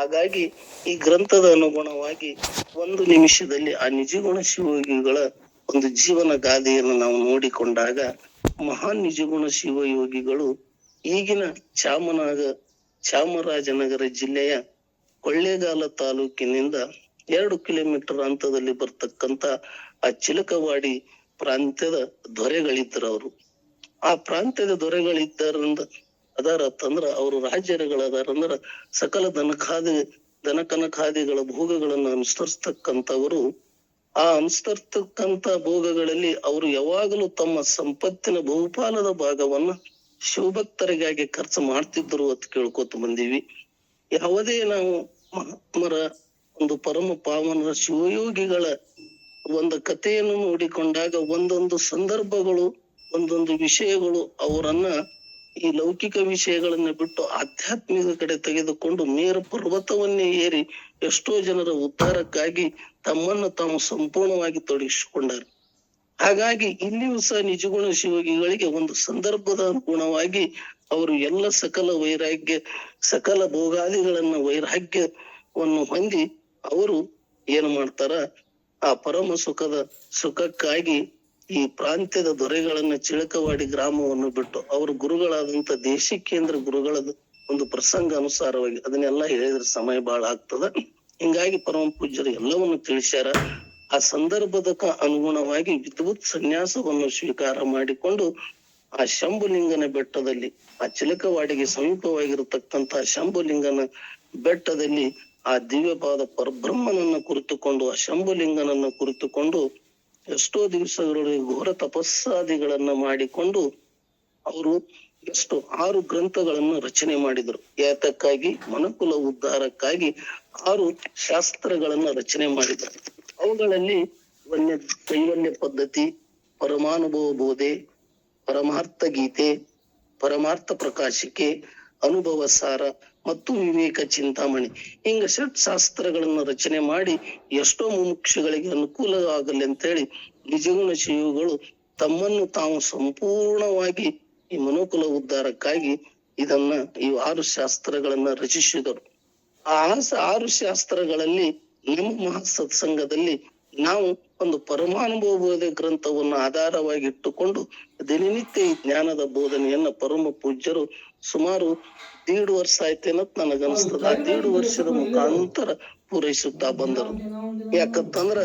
ಹಾಗಾಗಿ ಈ ಗ್ರಂಥದ ಅನುಗುಣವಾಗಿ ಒಂದು ನಿಮಿಷದಲ್ಲಿ ಆ ನಿಜಗುಣ ಶಿವಯೋಗಿಗಳ ಒಂದು ಜೀವನ ಗಾದೆಯನ್ನು ನಾವು ನೋಡಿಕೊಂಡಾಗ, ಮಹಾನ್ ನಿಜಗುಣ ಶಿವಯೋಗಿಗಳು ಈಗಿನ ಚಾಮರಾಜನಗರ ಜಿಲ್ಲೆಯ ಕೊಳ್ಳೇಗಾಲ ತಾಲೂಕಿನಿಂದ 2 ಕಿಲೋಮೀಟರ್ ಅಂತರದಲ್ಲಿ ಬರ್ತಕ್ಕಂತ ಆ ಚಿಲಕವಾಡಿ ಪ್ರಾಂತ್ಯದ ದೊರೆಗಳಿದ್ದರು. ಆ ಪ್ರಾಂತ್ಯದ ದೊರೆಗಳಿದ್ದರಿಂದ ಅದಾರತ್ತಂದ್ರ ಅವರು ರಾಜ್ಯಗಳದಾರಂದ್ರ ಸಕಲ ದನಕನಖಾದಿಗಳ ಭೋಗಗಳನ್ನು ಅನುಸರಿಸ್ತಕ್ಕಂಥವರು. ಆ ಅನುಸರಿಸ್ತಕ್ಕಂತ ಭೋಗಗಳಲ್ಲಿ ಅವರು ಯಾವಾಗಲೂ ತಮ್ಮ ಸಂಪತ್ತಿನ ಬಹುಪಾಲದ ಭಾಗವನ್ನ ಶಿವಭಕ್ತರಿಗಾಗಿ ಖರ್ಚು ಮಾಡ್ತಿದ್ರು ಅಂತ ಕೇಳ್ಕೊತ ಬಂದೀವಿ. ಯಾವುದೇ ನಾವು ಮಹಾತ್ಮರ ಒಂದು ಪರಮ ಪಾವನರ ಶಿವಯೋಗಿಗಳ ಒಂದು ಕಥೆಯನ್ನು ನೋಡಿಕೊಂಡಾಗ ಒಂದೊಂದು ಸಂದರ್ಭಗಳು, ಒಂದೊಂದು ವಿಷಯಗಳು ಅವರನ್ನ ಈ ಲೌಕಿಕ ವಿಷಯಗಳನ್ನ ಬಿಟ್ಟು ಆಧ್ಯಾತ್ಮಿಕ ಕಡೆ ತೆಗೆದುಕೊಂಡು ಮೇರು ಪರ್ವತವನ್ನೇ ಏರಿ ಎಷ್ಟೋ ಜನರ ಉದ್ಧಾರಕ್ಕಾಗಿ ತಮ್ಮನ್ನು ತಾವು ಸಂಪೂರ್ಣವಾಗಿ ತೊಡಗಿಸಿಕೊಂಡರು. ಹಾಗಾಗಿ ಇಲ್ಲಿಯೂ ಸಹ ನಿಜಗುಣ ಶಿವಯೋಗಿಗಳಿಗೆ ಒಂದು ಸಂದರ್ಭದ ಅನುಗುಣವಾಗಿ ಅವರು ಎಲ್ಲ ಸಕಲ ಭೋಗಾದಿಗಳನ್ನ ವೈರಾಗ್ಯವನ್ನು ಹೊಂದಿ ಅವರು ಏನು ಮಾಡ್ತಾರ, ಆ ಪರಮ ಸುಖಕ್ಕಾಗಿ ಈ ಪ್ರಾಂತ್ಯದ ದೊರೆಗಳನ್ನ ಚಿಳಕವಾಡಿ ಗ್ರಾಮವನ್ನು ಬಿಟ್ಟು ಅವರು ಗುರುಗಳಾದಂತ ದೇಶಿಕೇಂದ್ರ ಗುರುಗಳ ಒಂದು ಪ್ರಸಂಗ ಅನುಸಾರವಾಗಿ ಅದನ್ನೆಲ್ಲ ಹೇಳಿದ್ರೆ ಸಮಯ ಬಹಳ ಆಗ್ತದ. ಹಿಂಗಾಗಿ ಪರಮ ಪೂಜ್ಯರು ಎಲ್ಲವನ್ನು ತಿಳಿಸ್ಯಾರ. ಆ ಸಂದರ್ಭದಕ್ಕ ಅನುಗುಣವಾಗಿ ವಿದ್ವತ್ ಸನ್ಯಾಸವನ್ನು ಸ್ವೀಕಾರ ಮಾಡಿಕೊಂಡು ಆ ಶಂಭುಲಿಂಗನ ಬೆಟ್ಟದಲ್ಲಿ, ಆ ಚಿಲಕವಾಡಿಗೆ ಸಮೀಪವಾಗಿರತಕ್ಕಂತ ಶಂಭುಲಿಂಗನ ಬೆಟ್ಟದಲ್ಲಿ ಆ ದಿವ್ಯಪಾದ ಪರಬ್ರಹ್ಮನನ್ನ ಕುರಿತುಕೊಂಡು, ಆ ಶಂಭುಲಿಂಗನನ್ನ ಕುರಿತುಕೊಂಡು ಎಷ್ಟೋ ದಿವಸಗಳಲ್ಲಿ ಘೋರ ತಪಸ್ಸಾದಿಗಳನ್ನ ಮಾಡಿಕೊಂಡು ಅವರು 6 ಗ್ರಂಥಗಳನ್ನು ರಚನೆ ಮಾಡಿದರು. ಯಾತಕ್ಕಾಗಿ? ಮನುಕುಲ ಉದ್ಧಾರಕ್ಕಾಗಿ 6 ಶಾಸ್ತ್ರಗಳನ್ನ ರಚನೆ ಮಾಡಿದರು. ಅವುಗಳಲ್ಲಿ ಕೈವಲ್ಯ ಪದ್ಧತಿ, ಪರಮಾನುಭವ ಬೋಧೆ, ಪರಮಾರ್ಥ ಗೀತೆ, ಪರಮಾರ್ಥ ಪ್ರಕಾಶಿಕೆ, ಅನುಭವ ಸಾರ ಮತ್ತು ವಿವೇಕ ಚಿಂತಾಮಣಿ, ಹಿಂಗ ಷಟ್ ಶಾಸ್ತ್ರಗಳನ್ನ ರಚನೆ ಮಾಡಿ ಎಷ್ಟೋ ಮುಮುಕ್ಷುಗಳಿಗೆ ಅನುಕೂಲ ಆಗಲಿ ಅಂತೇಳಿ ನಿಜಗುಣ ಶಿವಗಳು ತಮ್ಮನ್ನು ತಾವು ಸಂಪೂರ್ಣವಾಗಿ ಈ ಮನುಕುಲ ಉದ್ಧಾರಕ್ಕಾಗಿ ಈ 6 ಶಾಸ್ತ್ರಗಳನ್ನ ರಚಿಸಿದರು. ಆ 6 ಶಾಸ್ತ್ರಗಳಲ್ಲಿ ನಮ್ಮ ಮಹಾ ಸತ್ಸಂಗದಲ್ಲಿ ನಾವು ಒಂದು ಪರಮಾನುಭವ ಬೋಧೆ ಗ್ರಂಥವನ್ನು ಆಧಾರವಾಗಿ ಇಟ್ಟುಕೊಂಡು ದಿನನಿತ್ಯ ಈ ಜ್ಞಾನದ ಬೋಧನೆಯನ್ನ ಪರಮ ಪೂಜ್ಯರು ಸುಮಾರು 1.5 ವರ್ಷ ಆಯ್ತೇನತ್ ನನಗನ್ಸ್ತದ. ಆ 1.5 ವರ್ಷದ ಮುಖಾಂತರ ಪೂರೈಸುತ್ತಾ ಬಂದರು. ಯಾಕಂತಂದ್ರ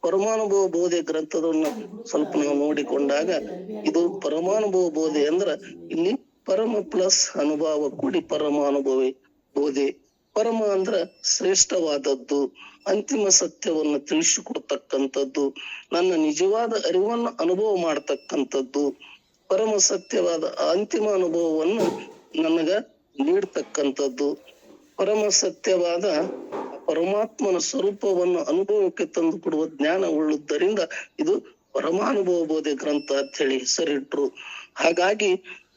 ಪರಮಾನುಭವ ಬೋಧೆ ಗ್ರಂಥದನ್ನ ಸ್ವಲ್ಪ ನಾವು ನೋಡಿಕೊಂಡಾಗ, ಇದು ಪರಮಾನುಭವ ಬೋಧೆ ಅಂದ್ರ ಇಲ್ಲಿ ಪರಮ ಪ್ಲಸ್ ಅನುಭವ ಕೂಡಿ ಪರಮಾನುಭವ ಬೋಧೆ. ಪರಮ ಅಂದ್ರ ಶ್ರೇಷ್ಠವಾದದ್ದು, ಅಂತಿಮ ಸತ್ಯವನ್ನು ತಿಳಿಸಿಕೊಡ್ತಕ್ಕಂಥದ್ದು, ನನ್ನ ನಿಜವಾದ ಅರಿವನ್ನು ಅನುಭವ ಮಾಡ್ತಕ್ಕಂಥದ್ದು, ಪರಮ ಸತ್ಯವಾದ ಅಂತಿಮ ಅನುಭವವನ್ನು ನನಗ ನೀಡ್ತಕ್ಕಂಥದ್ದು, ಪರಮ ಸತ್ಯವಾದ ಪರಮಾತ್ಮನ ಸ್ವರೂಪವನ್ನು ಅನುಭವಕ್ಕೆ ತಂದು ಕೊಡುವ ಜ್ಞಾನ ಉಳ್ಳುದರಿಂದ ಇದು ಪರಮಾನುಭವ ಬೋಧೆ ಗ್ರಂಥ ಅಂತ ಹೇಳಿ ಹೆಸರಿಟ್ರು. ಹಾಗಾಗಿ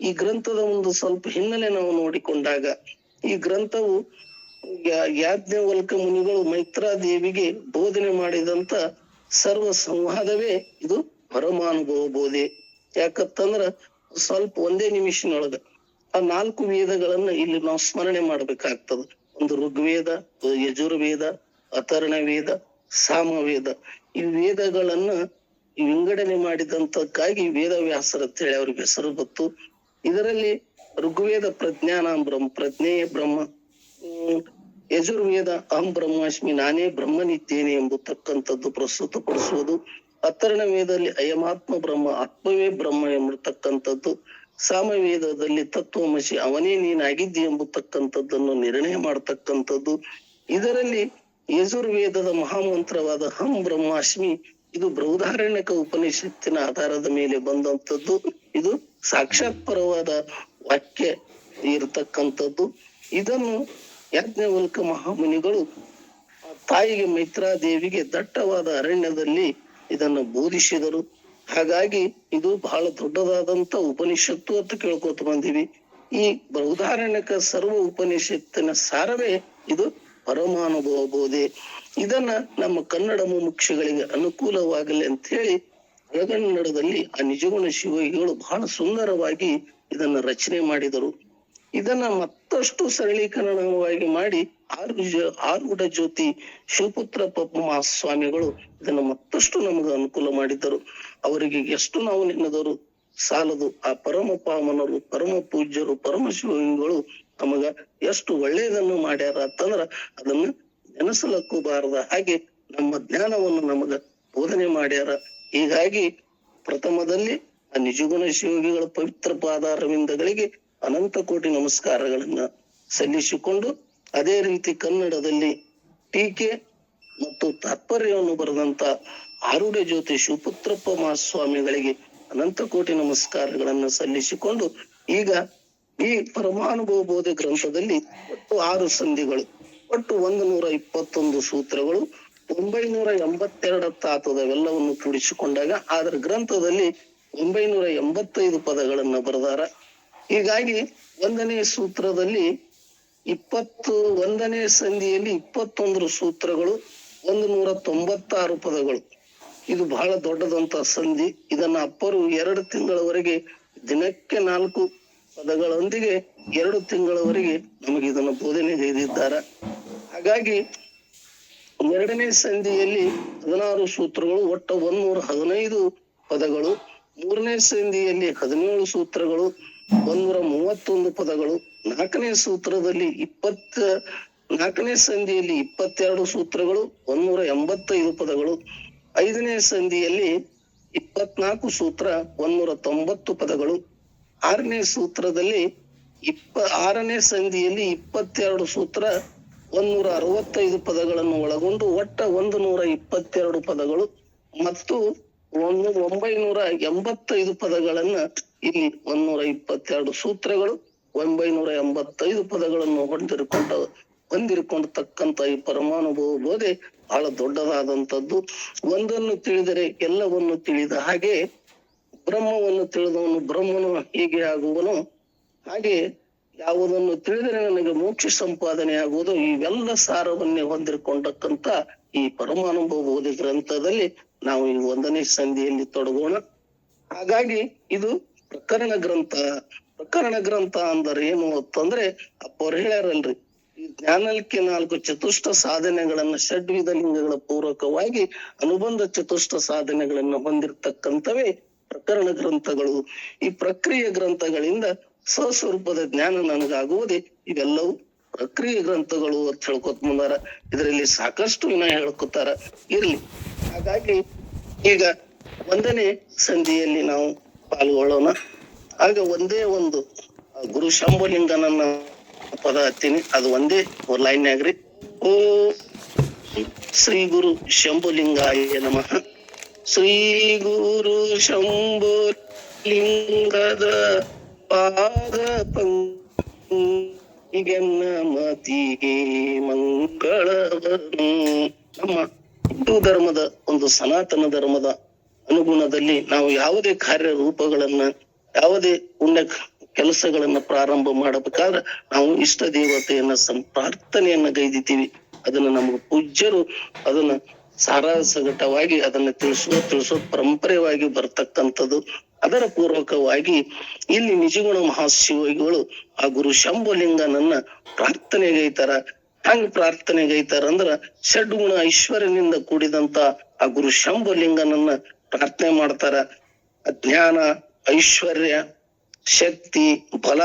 ಈ ಗ್ರಂಥದ ಒಂದು ಸ್ವಲ್ಪ ಹಿನ್ನೆಲೆ ನಾವು ನೋಡಿಕೊಂಡಾಗ, ಈ ಗ್ರಂಥವು ಯಾಜ್ಞವಲ್ಕ ಮುನಿಗಳು ಮೈತ್ರಾದೇವಿಗೆ ಬೋಧನೆ ಮಾಡಿದಂತ ಸರ್ವ ಸಂವಾದವೇ ಇದು ಪರಮಾನುಭವ ಬೋಧೆ. ಯಾಕಂತಂದ್ರ ಸ್ವಲ್ಪ ಒಂದೇ ನಿಮಿಷನೊಳಗ ಆ 4 ವೇದಗಳನ್ನ ಇಲ್ಲಿ ನಾವು ಸ್ಮರಣೆ ಮಾಡ್ಬೇಕಾಗ್ತದ. ಒಂದು ಋಗ್ವೇದ, ಯಜುರ್ವೇದ, ಅಥರ್ಣ ವೇದ, ಸಾಮವೇದ. ಈ ವೇದಗಳನ್ನ ವಿಂಗಡಣೆ ಮಾಡಿದಂತಕ್ಕಾಗಿ ವೇದವ್ಯಾಸರ ಅಂತ ಹೇಳಿ ಅವ್ರಿಗೆ ಹೆಸರು ಗೊತ್ತು. ಇದರಲ್ಲಿ ಋಗ್ವೇದ ಪ್ರಜ್ಞೇಯ ಬ್ರಹ್ಮ, ಯಜುರ್ವೇದ ಅಹಂ ಬ್ರಹ್ಮಾಸ್ಮಿ, ನಾನೇ ಬ್ರಹ್ಮನಿದ್ದೇನೆ ಎಂಬತಕ್ಕಂಥದ್ದು ಪ್ರಸ್ತುತಪಡಿಸುವುದು. ಅಥರ್ಣ ವೇದದಲ್ಲಿ ಅಯಮಾತ್ಮ ಬ್ರಹ್ಮ, ಆತ್ಮವೇ ಬ್ರಹ್ಮ ಎಂಬತಕ್ಕಂಥದ್ದು. ಸಾಮವೇದದಲ್ಲಿ ತತ್ವಮಸಿ, ಅವನೇ ನೀನಾಗಿದ್ದಿ ಎಂಬತಕ್ಕಂಥದ್ದನ್ನು ನಿರ್ಣಯ ಮಾಡತಕ್ಕಂಥದ್ದು. ಇದರಲ್ಲಿ ಯಜುರ್ವೇದದ ಮಹಾಮಂತ್ರವಾದ ಹಂ ಬ್ರಹ್ಮಾಸ್ಮಿ, ಇದು ಬೃಹದಾರಣ್ಯಕ ಉಪನಿಷತ್ತಿನ ಆಧಾರದ ಮೇಲೆ ಬಂದಂಥದ್ದು. ಇದು ಸಾಕ್ಷಾತ್ ಪರವಾದ ವಾಕ್ಯ ಇರತಕ್ಕಂಥದ್ದು. ಇದನ್ನು ಯಾಜ್ಞವಲ್ಕ ಮಹಾಮುನಿಗಳು ತಾಯಿಗೆ ಮೈತ್ರಾದೇವಿಗೆ ದಟ್ಟವಾದ ಅರಣ್ಯದಲ್ಲಿ ಇದನ್ನು ಬೋಧಿಸಿದರು. ಹಾಗಾಗಿ ಇದು ಬಹಳ ದೊಡ್ಡದಾದಂತ ಉಪನಿಷತ್ತು ಅಂತ ಕೇಳ್ಕೊತ ಬಂದಿವಿ. ಈ ಬೃಹದಾರಣ್ಯಕ ಸರ್ವ ಉಪನಿಷತ್ತಿನ ಸಾರವೇ ಇದು ಪರಮಾನುಭವ ಬೋಧೆ. ಇದನ್ನ ನಮ್ಮ ಕನ್ನಡ ಮುಮುಕ್ಷುಗಳಿಗೆ ಅನುಕೂಲವಾಗಲಿ ಅಂತ ಹೇಳಿ ಹಳಗನ್ನಡದಲ್ಲಿ ಆ ನಿಜಗುಣ ಶಿವಯೋಗಿಗಳು ಬಹಳ ಸುಂದರವಾಗಿ ಇದನ್ನ ರಚನೆ ಮಾಡಿದರು. ಇದನ್ನ ಮತ್ತಷ್ಟು ಸರಳೀಕರಣವಾಗಿ ಮಾಡಿ ಆರುಡ ಜ್ಯೋತಿ ಶಿವಪುತ್ರ ಮಹಾಸ್ವಾಮಿಗಳು ಇದನ್ನ ಮತ್ತಷ್ಟು ನಮಗ ಅನುಕೂಲ ಮಾಡಿದ್ದರು. ಅವರಿಗೆ ಎಷ್ಟು ನಾವು ನೆನೆದರು ಸಾಲದು. ಆ ಪರಮ ಪಾವನರು, ಪರಮ ಪೂಜ್ಯರು, ಪರಮ ಶಿವಗಳು ನಮಗ ಎಷ್ಟು ಒಳ್ಳೆಯದನ್ನು ಮಾಡ್ಯಾರ ಅಂತಂದ್ರ ಅದನ್ನ ನೆನೆಸಲಕ್ಕೂ ಬಾರದ ಹಾಗೆ ನಮ್ಮ ಜ್ಞಾನವನ್ನು ನಮಗ ಬೋಧನೆ ಮಾಡ್ಯಾರ. ಹೀಗಾಗಿ ಪ್ರಥಮದಲ್ಲಿ ಆ ನಿಜಗುಣ ಶಿವಯೋಗಿಗಳ ಪವಿತ್ರ ಪಾದಾರವಿಂದಗಳಿಗೆ ಅನಂತ ಕೋಟಿ ನಮಸ್ಕಾರಗಳನ್ನ ಸಲ್ಲಿಸಿಕೊಂಡು, ಅದೇ ರೀತಿ ಕನ್ನಡದಲ್ಲಿ ಟೀಕೆ ಮತ್ತು ತಾತ್ಪರ್ಯವನ್ನು ಬರೆದಂತ ಆರುಡ ಜ್ಯೋತಿ ಶಿವಪುತ್ರಪ್ಪ ಮಹಾಸ್ವಾಮಿಗಳಿಗೆ ಅನಂತ ಕೋಟಿ ನಮಸ್ಕಾರಗಳನ್ನ ಸಲ್ಲಿಸಿಕೊಂಡು, ಈಗ ಈ ಪರಮಾನುಭವ ಬೋಧೆ ಗ್ರಂಥದಲ್ಲಿ ಒಟ್ಟು 6 ಸಂಧಿಗಳು, ಒಟ್ಟು 121 ಸೂತ್ರಗಳು, 982 ತಾತದವೆಲ್ಲವನ್ನು ಕೂಡಿಸಿಕೊಂಡಾಗ ಅದರ ಗ್ರಂಥದಲ್ಲಿ 985 ಪದಗಳನ್ನ ಬರೆದಾರ. ಹೀಗಾಗಿ 1ನೇ ಸೂತ್ರದಲ್ಲಿ 21ನೇ ಸಂಧಿಯಲ್ಲಿ 21 ಸೂತ್ರಗಳು, 196 ಪದಗಳು. ಇದು ಬಹಳ ದೊಡ್ಡದಂತ ಸಂಧಿ. ಇದನ್ನ ಅಪ್ಪರು 2 ತಿಂಗಳವರೆಗೆ ದಿನಕ್ಕೆ 4 ಪದಗಳೊಂದಿಗೆ 2 ತಿಂಗಳವರೆಗೆ ನಮಗೆ ಇದನ್ನು ಬೋಧನೆಗೈದಿದ್ದಾರೆ. ಹಾಗಾಗಿ 2ನೇ ಸಂಧಿಯಲ್ಲಿ 16 ಸೂತ್ರಗಳು, ಒಟ್ಟು 115 ಪದಗಳು. 3ನೇ ಸಂಧಿಯಲ್ಲಿ 17 ಸೂತ್ರಗಳು, 131 ಪದಗಳು. 4ನೇ ಸೂತ್ರದಲ್ಲಿ 4ನೇ ಸಂಧಿಯಲ್ಲಿ 22 ಸೂತ್ರಗಳು, 185 ಪದಗಳು. 5ನೇ ಸಂಧಿಯಲ್ಲಿ 24 ಸೂತ್ರ, 190 ಪದಗಳು. 6ನೇ ಸೂತ್ರದಲ್ಲಿ 6ನೇ ಸಂಧಿಯಲ್ಲಿ 22 ಸೂತ್ರ, 165 ಪದಗಳನ್ನು ಒಳಗೊಂಡು ಒಟ್ಟ 122 ಪದಗಳು ಮತ್ತು 985 ಪದಗಳನ್ನ ಇಲ್ಲಿ 122 ಸೂತ್ರಗಳು, 985 ಪದಗಳನ್ನು ಹೊಂದಿರಕೊಂಡತಕ್ಕಂತ ಈ ಪರಮಾನುಭವ ಬೋಧೆ ಬಹಳ ದೊಡ್ಡದಾದಂಥದ್ದು. ಒಂದನ್ನು ತಿಳಿದರೆ ಎಲ್ಲವನ್ನು ತಿಳಿದ ಹಾಗೆ, ಬ್ರಹ್ಮವನ್ನು ತಿಳಿದವನು ಬ್ರಹ್ಮನು ಹೀಗೆ ಆಗುವನು, ಹಾಗೆ ಯಾವುದನ್ನು ತಿಳಿದರೆ ನನಗೆ ಮೋಕ್ಷ ಸಂಪಾದನೆ ಆಗುವುದು, ಇವೆಲ್ಲ ಸಾರವನ್ನೇ ಹೊಂದಿರಕೊಂಡಕ್ಕಂತ ಈ ಪರಮಾನುಭವ ಬೋಧಿ ಗ್ರಂಥದಲ್ಲಿ ನಾವು ಈ 1ನೇ ಸಂಧಿಯಲ್ಲಿ ತೊಡಗೋಣ. ಹಾಗಾಗಿ ಇದು ಪ್ರಕರಣ ಗ್ರಂಥ. ಪ್ರಕರಣ ಗ್ರಂಥ ಅಂದರೆ ಏನು ಅಂತಂದ್ರೆ, ಅಪ್ಪವ್ರು ಹೇಳ್ಯಾರಲ್ರಿ, ಈ ಜ್ಞಾನಕ್ಕೆ 4 ಚತುಷ್ಟ ಸಾಧನೆಗಳನ್ನ ಷಡ್ವಿಧ ಲಿಂಗಗಳ ಪೂರ್ವಕವಾಗಿ ಅನುಬಂಧ ಚತುಷ್ಟ ಸಾಧನೆಗಳನ್ನ ಹೊಂದಿರತಕ್ಕಂಥವೇ ಪ್ರಕರಣ ಗ್ರಂಥಗಳು. ಈ ಪ್ರಕ್ರಿಯೆ ಗ್ರಂಥಗಳಿಂದ ಸ್ವಸ್ವರೂಪದ ಜ್ಞಾನ ನನಗಾಗುವುದೇ ಇವೆಲ್ಲವೂ ಪ್ರಕ್ರಿಯೆ ಗ್ರಂಥಗಳು ಅಂತ ಹೇಳ್ಕೊತ ಮುಂದಾರ. ಇದರಲ್ಲಿ ಸಾಕಷ್ಟು ವಿನ ಹೇಳ್ಕೊತಾರ, ಇರ್ಲಿ. ಹಾಗಾಗಿ ಈಗ 1ನೇ ಸಂಧಿಯಲ್ಲಿ ನಾವು ಪಾಲ್ಗೊಳ್ಳೋಣ. ಆಗ ಒಂದೇ ಒಂದು ಗುರು ಶಂಭುಲಿಂಗನನ್ನ ಪದ ಹತ್ತೀನಿ, ಅದು ಒಂದೇ ಲೈನ್ಯಾಗ್ರಿ. ಓ ಶ್ರೀ ಗುರು ಶಂಭುಲಿಂಗಾಯ ನಮಃ. ಶ್ರೀ ಗುರು ಶಂಭುಲಿಂಗದ ಪಾದ ಪಂಗೆನ್ನ ಮತಿಗೆ ಮಂಗಳವನು. ನಮ್ಮ ಹಿಂದೂ ಧರ್ಮದ ಒಂದು ಸನಾತನ ಧರ್ಮದ ಅನುಗುಣದಲ್ಲಿ ನಾವು ಯಾವುದೇ ಕಾರ್ಯರೂಪಗಳನ್ನ, ಯಾವುದೇ ಪುಣ್ಯ ಕೆಲಸಗಳನ್ನ ಪ್ರಾರಂಭ ಮಾಡಬೇಕಾದ್ರೆ ನಾವು ಇಷ್ಟ ದೇವತೆಯನ್ನ ಪ್ರಾರ್ಥನೆಯನ್ನ ಗೈದಿತೀವಿ. ಅದನ್ನ ನಮ್ಗೆ ಪೂಜ್ಯರು ಅದನ್ನ ಸಾರಾಸಗಟವಾಗಿ ಅದನ್ನ ತಿಳಿಸೋ ಪರಂಪರೆಯಾಗಿ ಬರ್ತಕ್ಕಂಥದ್ದು. ಅದರ ಪೂರ್ವಕವಾಗಿ ಇಲ್ಲಿ ನಿಜಗುಣ ಮಹಾಶಿವಗಳು ಆ ಗುರು ಶಂಭುಲಿಂಗನನ್ನ ಪ್ರಾರ್ಥನೆಗೈತಾರ. ಹಂಗ ಪ್ರಾರ್ಥನೆಗೈತಾರ ಅಂದ್ರ ಷಡ್ಗುಣ ಐಶ್ವರ್ಯನಿಂದ ಕೂಡಿದಂತ ಆ ಗುರು ಶಂಭುಲಿಂಗನನ್ನ ಪ್ರಾರ್ಥನೆ ಮಾಡ್ತಾರ. ಜ್ಞಾನ, ಐಶ್ವರ್ಯ, ಶಕ್ತಿ, ಬಲ,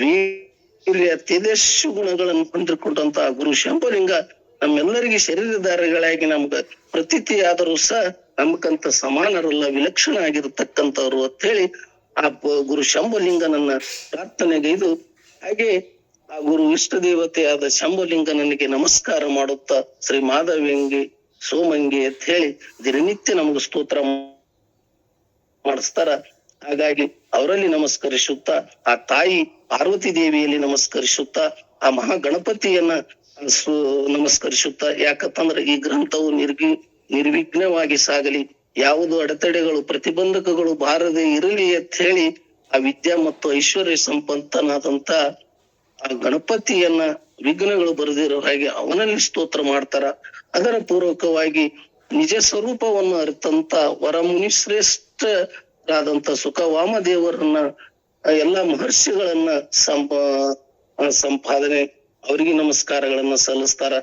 ವೀರ್ಯ, ತೇಜಸ್ಸು ಗುಣಗಳನ್ನು ಹೊಂದಿಕೊಂಡಂತ ಗುರು ಶಂಭುಲಿಂಗ ನಮ್ಮೆಲ್ಲರಿಗೆ ಶರೀರಧಾರಿಗಳಾಗಿ ನಮ್ಗ ಪ್ರತೀತಿ ಆದರೂ ಸಹ ನಮ್ಕಂತ ಸಮಾನರಲ್ಲ, ವಿಲಕ್ಷಣ ಆಗಿರತಕ್ಕಂಥವ್ರು ಅಂತ ಹೇಳಿ ಆ ಗುರು ಶಂಭುಲಿಂಗನನ್ನ ಪ್ರಾರ್ಥನೆಗೈದು, ಹಾಗೆ ಆ ಗುರು ಇಷ್ಟ ದೇವತೆಯಾದ ಶಂಭುಲಿಂಗನಿಗೆ ನಮಸ್ಕಾರ ಮಾಡುತ್ತಾ ಶ್ರೀ ಮಾಧವಿಯಂಗೆ ಸೋಮಂಗೆ ಅಂತ ಹೇಳಿ ದಿನನಿತ್ಯ ನಮ್ಗೆ ಸ್ತೋತ್ರ ಮಾಡಿಸ್ತಾರ. ಹಾಗಾಗಿ ಅವರಲ್ಲಿ ನಮಸ್ಕರಿಸುತ್ತಾ, ಆ ತಾಯಿ ಪಾರ್ವತಿ ದೇವಿಯಲ್ಲಿ ನಮಸ್ಕರಿಸುತ್ತಾ, ಆ ಮಹಾಗಣಪತಿಯನ್ನ ನಮಸ್ಕರಿಸುತ್ತಾ, ಯಾಕಂತಂದ್ರೆ ಈ ಗ್ರಂಥವು ನಿರ್ವಿಘ್ನವಾಗಿ ಸಾಗಲಿ, ಯಾವುದು ಅಡೆತಡೆಗಳು ಪ್ರತಿಬಂಧಕಗಳು ಬಾರದೆ ಇರಲಿ ಅಂತ ಹೇಳಿ ಆ ವಿದ್ಯಾ ಮತ್ತು ಐಶ್ವರ್ಯ ಸಂಪನ್ನನಾದಂತ ಆ ಗಣಪತಿಯನ್ನ ವಿಘ್ನಗಳು ಬರೆದಿರೋ ಹಾಗೆ ಅವನಲ್ಲಿ ಸ್ತೋತ್ರ ಮಾಡ್ತಾರ. ಅದರ ಪೂರ್ವಕವಾಗಿ ನಿಜ ಸ್ವರೂಪವನ್ನು ಅರಿತಂತ ವರಮುನಿ ಶ್ರೇಷ್ಠರಾದಂತ ಸುಖವಾಮ ದೇವರನ್ನ ಎಲ್ಲಾ ಮಹರ್ಷಿಗಳನ್ನ ಸಂಪಾದನೆ ಅವರಿಗೆ ನಮಸ್ಕಾರಗಳನ್ನ ಸಲ್ಲಿಸ್ತಾರ.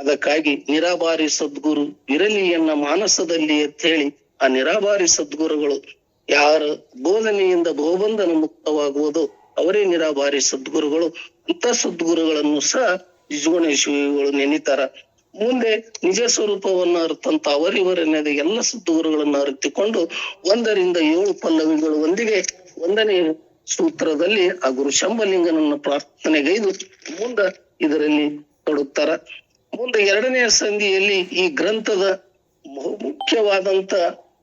ಅದಕ್ಕಾಗಿ ನಿರಾಭಾರಿ ಸದ್ಗುರು ಇರಲಿ ಎನ್ನ ಮಾನಸದಲ್ಲಿ ಅಂತ ಹೇಳಿ ಆ ನಿರಾಭಾರಿ ಸದ್ಗುರುಗಳು ಯಾರ ಬೋಧನೆಯಿಂದ ಬಹುಬಂಧನ ಮುಕ್ತವಾಗುವುದು ಅವರೇ ನಿರಾಭಾರಿ ಸದ್ಗುರುಗಳು. ಅಂತ ಸದ್ಗುರುಗಳನ್ನು ಸಹ ನಿಜಗುಣೇಶ್ವರಿಗಳು ನೆನಿತಾರ. ಮುಂದೆ ನಿಜ ಸ್ವರೂಪವನ್ನು ಅರ್ಥಂತ ಅವರಿವರನ್ನೇ ಎಲ್ಲ ಸದ್ಗುರುಗಳನ್ನ ಅರಿತುಕೊಂಡು 1-7 ಪಲ್ಲವಿಗಳು ಒಂದಿಗೆ 1ನೇ ಸೂತ್ರದಲ್ಲಿ ಆ ಗುರು ಶಂಭಲಿಂಗನನ್ನ ಪ್ರಾರ್ಥನೆಗೈದು ಮುಂದ ಇದರಲ್ಲಿ ತೊಡಗ್ತಾರ. ಮುಂದೆ 2ನೇ ಸಂಧಿಯಲ್ಲಿ ಈ ಗ್ರಂಥದ ಬಹುಮುಖ್ಯವಾದಂತ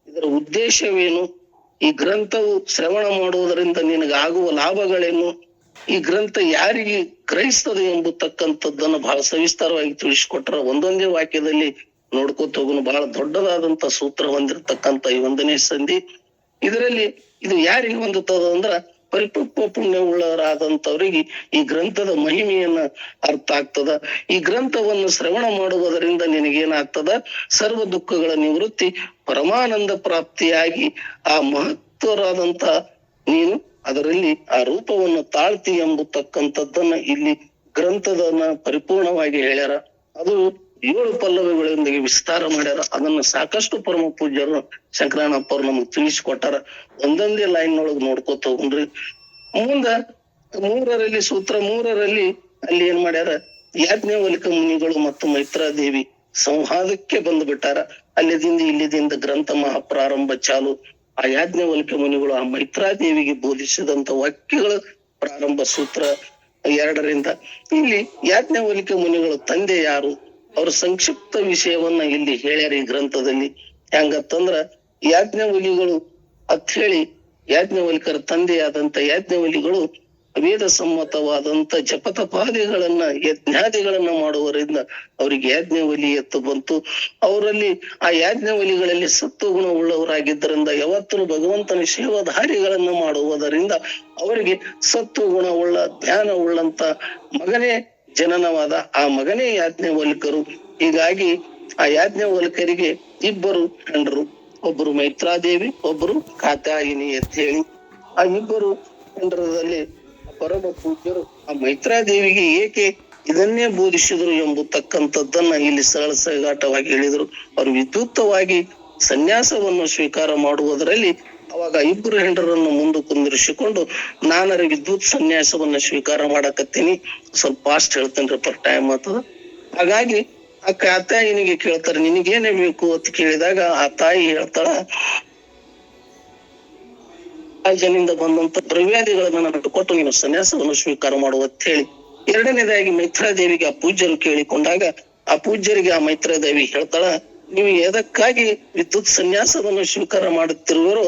ಇದರ ಉದ್ದೇಶವೇನು, ಈ ಗ್ರಂಥವು ಶ್ರವಣ ಮಾಡುವುದರಿಂದ ನಿನಗಾಗುವ ಲಾಭಗಳೇನು, ಈ ಗ್ರಂಥ ಯಾರಿಗೆ ಗ್ರಹಿಸ್ತದೆ ಎಂಬತಕ್ಕಂಥದ್ದನ್ನು ಬಹಳ ಸವಿಸ್ತಾರವಾಗಿ ತಿಳಿಸಿಕೊಟ್ರ. ಒಂದೊಂದೇ ವಾಕ್ಯದಲ್ಲಿ ನೋಡ್ಕೊತ ಹೋಗುನು. ಬಹಳ ದೊಡ್ಡದಾದಂತ ಸೂತ್ರ ಹೊಂದಿರತಕ್ಕಂತ ಈ 1ನೇ ಸಂಧಿ. ಇದರಲ್ಲಿ ಇದು ಯಾರಿಗೆ ಹೊಂದುತ್ತದ ಅಂದ್ರ ಪರಿಪಕ್ವ ಪುಣ್ಯ ಉಳ್ಳವರಾದಂತವ್ರಿಗೆ ಈ ಗ್ರಂಥದ ಮಹಿಮೆಯನ್ನ ಅರ್ಥ ಆಗ್ತದ. ಈ ಗ್ರಂಥವನ್ನು ಶ್ರವಣ ಮಾಡುವುದರಿಂದ ನಿನಗೇನಾಗ್ತದ, ಸರ್ವ ದುಃಖಗಳ ನಿವೃತ್ತಿ, ಪರಮಾನಂದ ಪ್ರಾಪ್ತಿಯಾಗಿ ಆ ಮಹತ್ವರಾದಂತ ನೀನು ಅದರಲ್ಲಿ ಆ ರೂಪವನ್ನು ತಾಳ್ತಿ ಎಂಬತಕ್ಕಂಥದ್ದನ್ನ ಇಲ್ಲಿ ಗ್ರಂಥದನ್ನ ಪರಿಪೂರ್ಣವಾಗಿ ಹೇಳ್ಯಾರ. ಅದು 7 ಪಲ್ಲವಿಗಳೊಂದಿಗೆ ವಿಸ್ತಾರ ಮಾಡ್ಯಾರ. ಅದನ್ನ ಸಾಕಷ್ಟು ಪರಮ ಪೂಜ್ಯರು ಶಂಕರಣ್ಣಪ್ಪ ಅವ್ರು ನಮಗ್ ತಿಳಿಸಿಕೊಟ್ಟಾರ. ಒಂದೊಂದೇ ಲೈನ್ ಒಳಗ್ ನೋಡ್ಕೊತ ಹೋಗ್ರಿ. ಮುಂದ 3ರಲ್ಲಿ ಸೂತ್ರ 3ರಲ್ಲಿ ಅಲ್ಲಿ ಏನ್ ಮಾಡ್ಯಾರ, ಯಾಜ್ಞವಲ್ಕ ಮುನಿಗಳು ಮತ್ತು ಮೈತ್ರಾದೇವಿ ಸಂವಾದಕ್ಕೆ ಬಂದು ಬಿಟ್ಟಾರ. ಇಲ್ಲಿದಿಂದ ಗ್ರಂಥ ಮಹಾಪ್ರಾರಂಭ ಚಾಲು. ಆ ಯಾಜ್ಞವಲ್ಕ ಮುನಿಗಳು ಆ ಮೈತ್ರಾದೇವಿಗೆ ಬೋಧಿಸಿದಂತ ವಾಕ್ಯಗಳು ಪ್ರಾರಂಭ ಸೂತ್ರ 2ರಿಂದ. ಇಲ್ಲಿ ಯಾಜ್ಞವಲ್ಕ ಮುನಿಗಳು ತಂದೆ ಯಾರು, ಅವ್ರ ಸಂಕ್ಷಿಪ್ತ ವಿಷಯವನ್ನ ಇಲ್ಲಿ ಹೇಳ್ಯಾರ ಈ ಗ್ರಂಥದಲ್ಲಿ. ಹೆಂಗತ್ತಂದ್ರ ಯಾಜ್ಞವಲಿಗಳು ಅಂತ ಹೇಳಿ ಯಾಜ್ಞವಲ್ಕರ ತಂದೆಯಾದಂತ ಯಾಜ್ಞವಲಿಗಳು ವೇದ ಸಮ್ಮತವಾದಂತ ಜಪತಪಾದಿಗಳನ್ನ ಯಜ್ಞಾದಿಗಳನ್ನ ಮಾಡುವರಿಂದ ಅವ್ರಿಗೆ ಯಾಜ್ಞವಲಿ ಎತ್ತು ಬಂತು. ಅವರಲ್ಲಿ ಆ ಯಾಜ್ಞವಲಿಗಳಲ್ಲಿ ಸತ್ವಗುಣ ಉಳ್ಳವರಾಗಿದ್ದರಿಂದ ಯಾವತ್ತೂ ಭಗವಂತನ ಸೇವಾಧಾರಿಗಳನ್ನ ಮಾಡುವುದರಿಂದ ಅವರಿಗೆ ಸತ್ವಗುಣ ಉಳ್ಳ ಜ್ಞಾನ ಉಳ್ಳಂತ ಮಗನೇ ಜನನವಾದ. ಆ ಮಗನೇ ಯಾಜ್ಞವಲ್ಕರು. ಹೀಗಾಗಿ ಆ ಯಾಜ್ಞವಲ್ಕರಿಗೆ 2 ಹೆಂಡರು, ಒಬ್ಬರು ಮೈತ್ರಾದೇವಿ, ಒಬ್ಬರು ಕಾತ್ಯಾಯಿನಿ ಅಂತ ಹೇಳಿ. ಆ 2 ಹೆಂಡರದಲ್ಲಿ ಪರಮ ಪೂಜ್ಯರು ಆ ಮೈತ್ರಾದೇವಿಗೆ ಏಕೆ ಇದನ್ನೇ ಬೋಧಿಸಿದ್ರು ಎಂಬತಕ್ಕಂಥದ್ದನ್ನ ಇಲ್ಲಿ ಸರಳಸಗಾಟವಾಗಿ ಹೇಳಿದ್ರು. ಅವರು ವಿದ್ಯುಕ್ತವಾಗಿ ಸನ್ಯಾಸವನ್ನು ಸ್ವೀಕಾರ ಮಾಡುವುದರಲ್ಲಿ ಅವಾಗ 2 ಹೆಂಡರನ್ನು ಮುಂದೆ ಕುಂದಿರಿಸಿಕೊಂಡು ನಾನರ ವಿದ್ಯುತ್ ಸನ್ಯಾಸವನ್ನ ಸ್ವೀಕಾರ ಮಾಡಕತ್ತೀನಿ. ಸ್ವಲ್ಪ ಫಾಸ್ಟ್ ಹೇಳ್ತೇನ್ರಿ, ಪರ್ ಟೈಮ್ ಆಗ್ತದ. ಹಾಗಾಗಿ ಆ ಕಾತ್ಯಾಯಿನಿಗೆ ಕೇಳ್ತಾರೆ, ನಿನಗೇನೇ ಬೇಕು ಅಂತ ಕೇಳಿದಾಗ ಆ ತಾಯಿ ಹೇಳ್ತಾಳ, ರಾಜನಿಂದ ಬಂದಂತ ದ್ರವ್ಯಾದಿಗಳನ್ನ ನನಗೆ ಕೊಟ್ಟು ನೀನು ಸನ್ಯಾಸವನ್ನು ಸ್ವೀಕಾರ ಮಾಡುವ ಅಂತ ಹೇಳಿ. 2ನೇದಾಗಿ ಮೈತ್ರಾದೇವಿಗೆ ಆ ಪೂಜ್ಯರು ಕೇಳಿಕೊಂಡಾಗ ಆ ಪೂಜ್ಯರಿಗೆ ಆ ಮೈತ್ರಾದೇವಿ ಹೇಳ್ತಾಳ, ನೀವು ಎದಕ್ಕಾಗಿ ವಿದ್ಯುತ್ ಸನ್ಯಾಸವನ್ನು ಸ್ವೀಕಾರ ಮಾಡುತ್ತಿರುವರೋ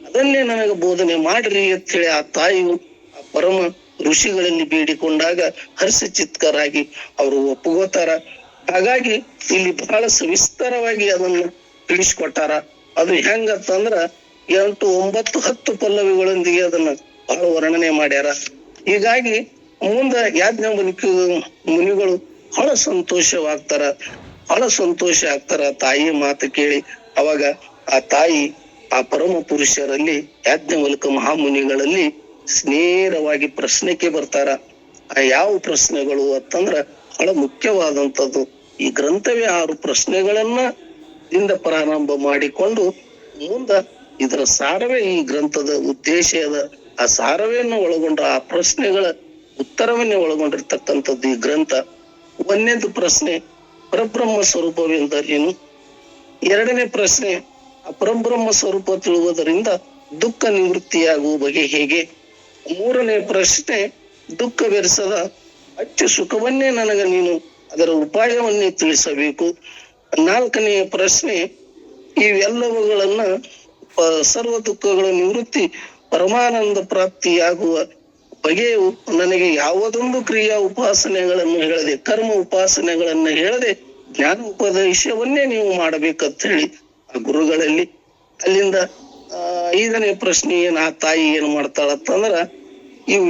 ಅದನ್ನೇ ನನಗೆ ಬೋಧನೆ ಮಾಡ್ರಿ ಅಂತ ಹೇಳಿ ಆ ತಾಯಿಯು ಆ ಪರಮ ಋಷಿಗಳಲ್ಲಿ ಬೇಡಿಕೊಂಡಾಗ ಹರ್ಷಚಿತ್ಕರಾಗಿ ಅವರು ಒಪ್ಪುಗೋತಾರ. ಹಾಗಾಗಿ ಇಲ್ಲಿ ಬಹಳ ಸವಿಸ್ತಾರವಾಗಿ ಅದನ್ನ ತಿಳಿಸ್ಕೊಟ್ಟಾರ. ಅದು ಹೆಂಗತ್ತಂದ್ರ 8, 9, 10 ಪಲ್ಲವಿಗಳೊಂದಿಗೆ ಅದನ್ನ ಬಹಳ ವರ್ಣನೆ ಮಾಡ್ಯಾರ. ಹೀಗಾಗಿ ಮುಂದ ಯಾಜ್ಞವಲ್ಕ್ಯ ಮುನಿಗಳು ಬಹಳ ಸಂತೋಷ ಆಗ್ತಾರ ತಾಯಿ ಮಾತು ಕೇಳಿ. ಅವಾಗ ಆ ತಾಯಿ ಆ ಪರಮ ಪುರುಷರಲ್ಲಿ ಯಾಜ್ಞವಲ್ಕ ಮಹಾಮುನಿಗಳಲ್ಲಿ ನೇರವಾಗಿ ಪ್ರಶ್ನೆಗೆ ಬರ್ತಾರ. ಆ ಯಾವ ಪ್ರಶ್ನೆಗಳು ಅಂತಂದ್ರ ಬಹಳ ಮುಖ್ಯವಾದಂಥದ್ದು. ಈ ಗ್ರಂಥವೇ 6 ಪ್ರಶ್ನೆಗಳನ್ನ ಇಂದ ಪ್ರಾರಂಭ ಮಾಡಿಕೊಂಡು ಮುಂದ ಇದರ ಸಾರವೇ ಈ ಗ್ರಂಥದ ಉದ್ದೇಶದ ಆ ಸಾರವನ್ನು ಒಳಗೊಂಡ ಆ ಪ್ರಶ್ನೆಗಳ ಉತ್ತರವನ್ನೇ ಒಳಗೊಂಡಿರ್ತಕ್ಕಂಥದ್ದು ಈ ಗ್ರಂಥ. 1ನೇದು ಪ್ರಶ್ನೆ, ಪರಬ್ರಹ್ಮ ಸ್ವರೂಪವೆಂದರೇನು? 2ನೇ ಪ್ರಶ್ನೆ, ಆ ಪರಬ್ರಹ್ಮ ಸ್ವರೂಪ ತಿಳುವುದರಿಂದ ದುಃಖ ನಿವೃತ್ತಿಯಾಗುವ ಬಗೆ ಹೇಗೆ? 3ನೇ ಪ್ರಶ್ನೆ, ದುಃಖ ಬೆರೆಸದ ಅತ್ಯ ಸುಖವನ್ನೇ ನನಗೆ ನೀನು ಅದರ ಉಪಾಯವನ್ನೇ ತಿಳಿಸಬೇಕು. 4ನೇ ಪ್ರಶ್ನೆ, ಇವೆಲ್ಲವುಗಳನ್ನ ಸರ್ವ ದುಃಖಗಳ ನಿವೃತ್ತಿ ಪರಮಾನಂದ ಪ್ರಾಪ್ತಿಯಾಗುವ ಬಗೆಯು ನನಗೆ ಯಾವುದೊಂದು ಕ್ರಿಯಾ ಉಪಾಸನೆಗಳನ್ನು ಹೇಳದೆ, ಕರ್ಮ ಉಪಾಸನೆಗಳನ್ನ ಹೇಳದೆ ಜ್ಞಾನ ಉಪದೇಶವನ್ನೇ ನೀವು ಮಾಡಬೇಕಂತ ಹೇಳಿ ಆ ಗುರುಗಳಲ್ಲಿ. ಅಲ್ಲಿಂದ 5ನೇ ಪ್ರಶ್ನೆ ಏನ್ ಆ ತಾಯಿ ಏನ್ ಮಾಡ್ತಾಳಂತಂದ್ರ, ಇವು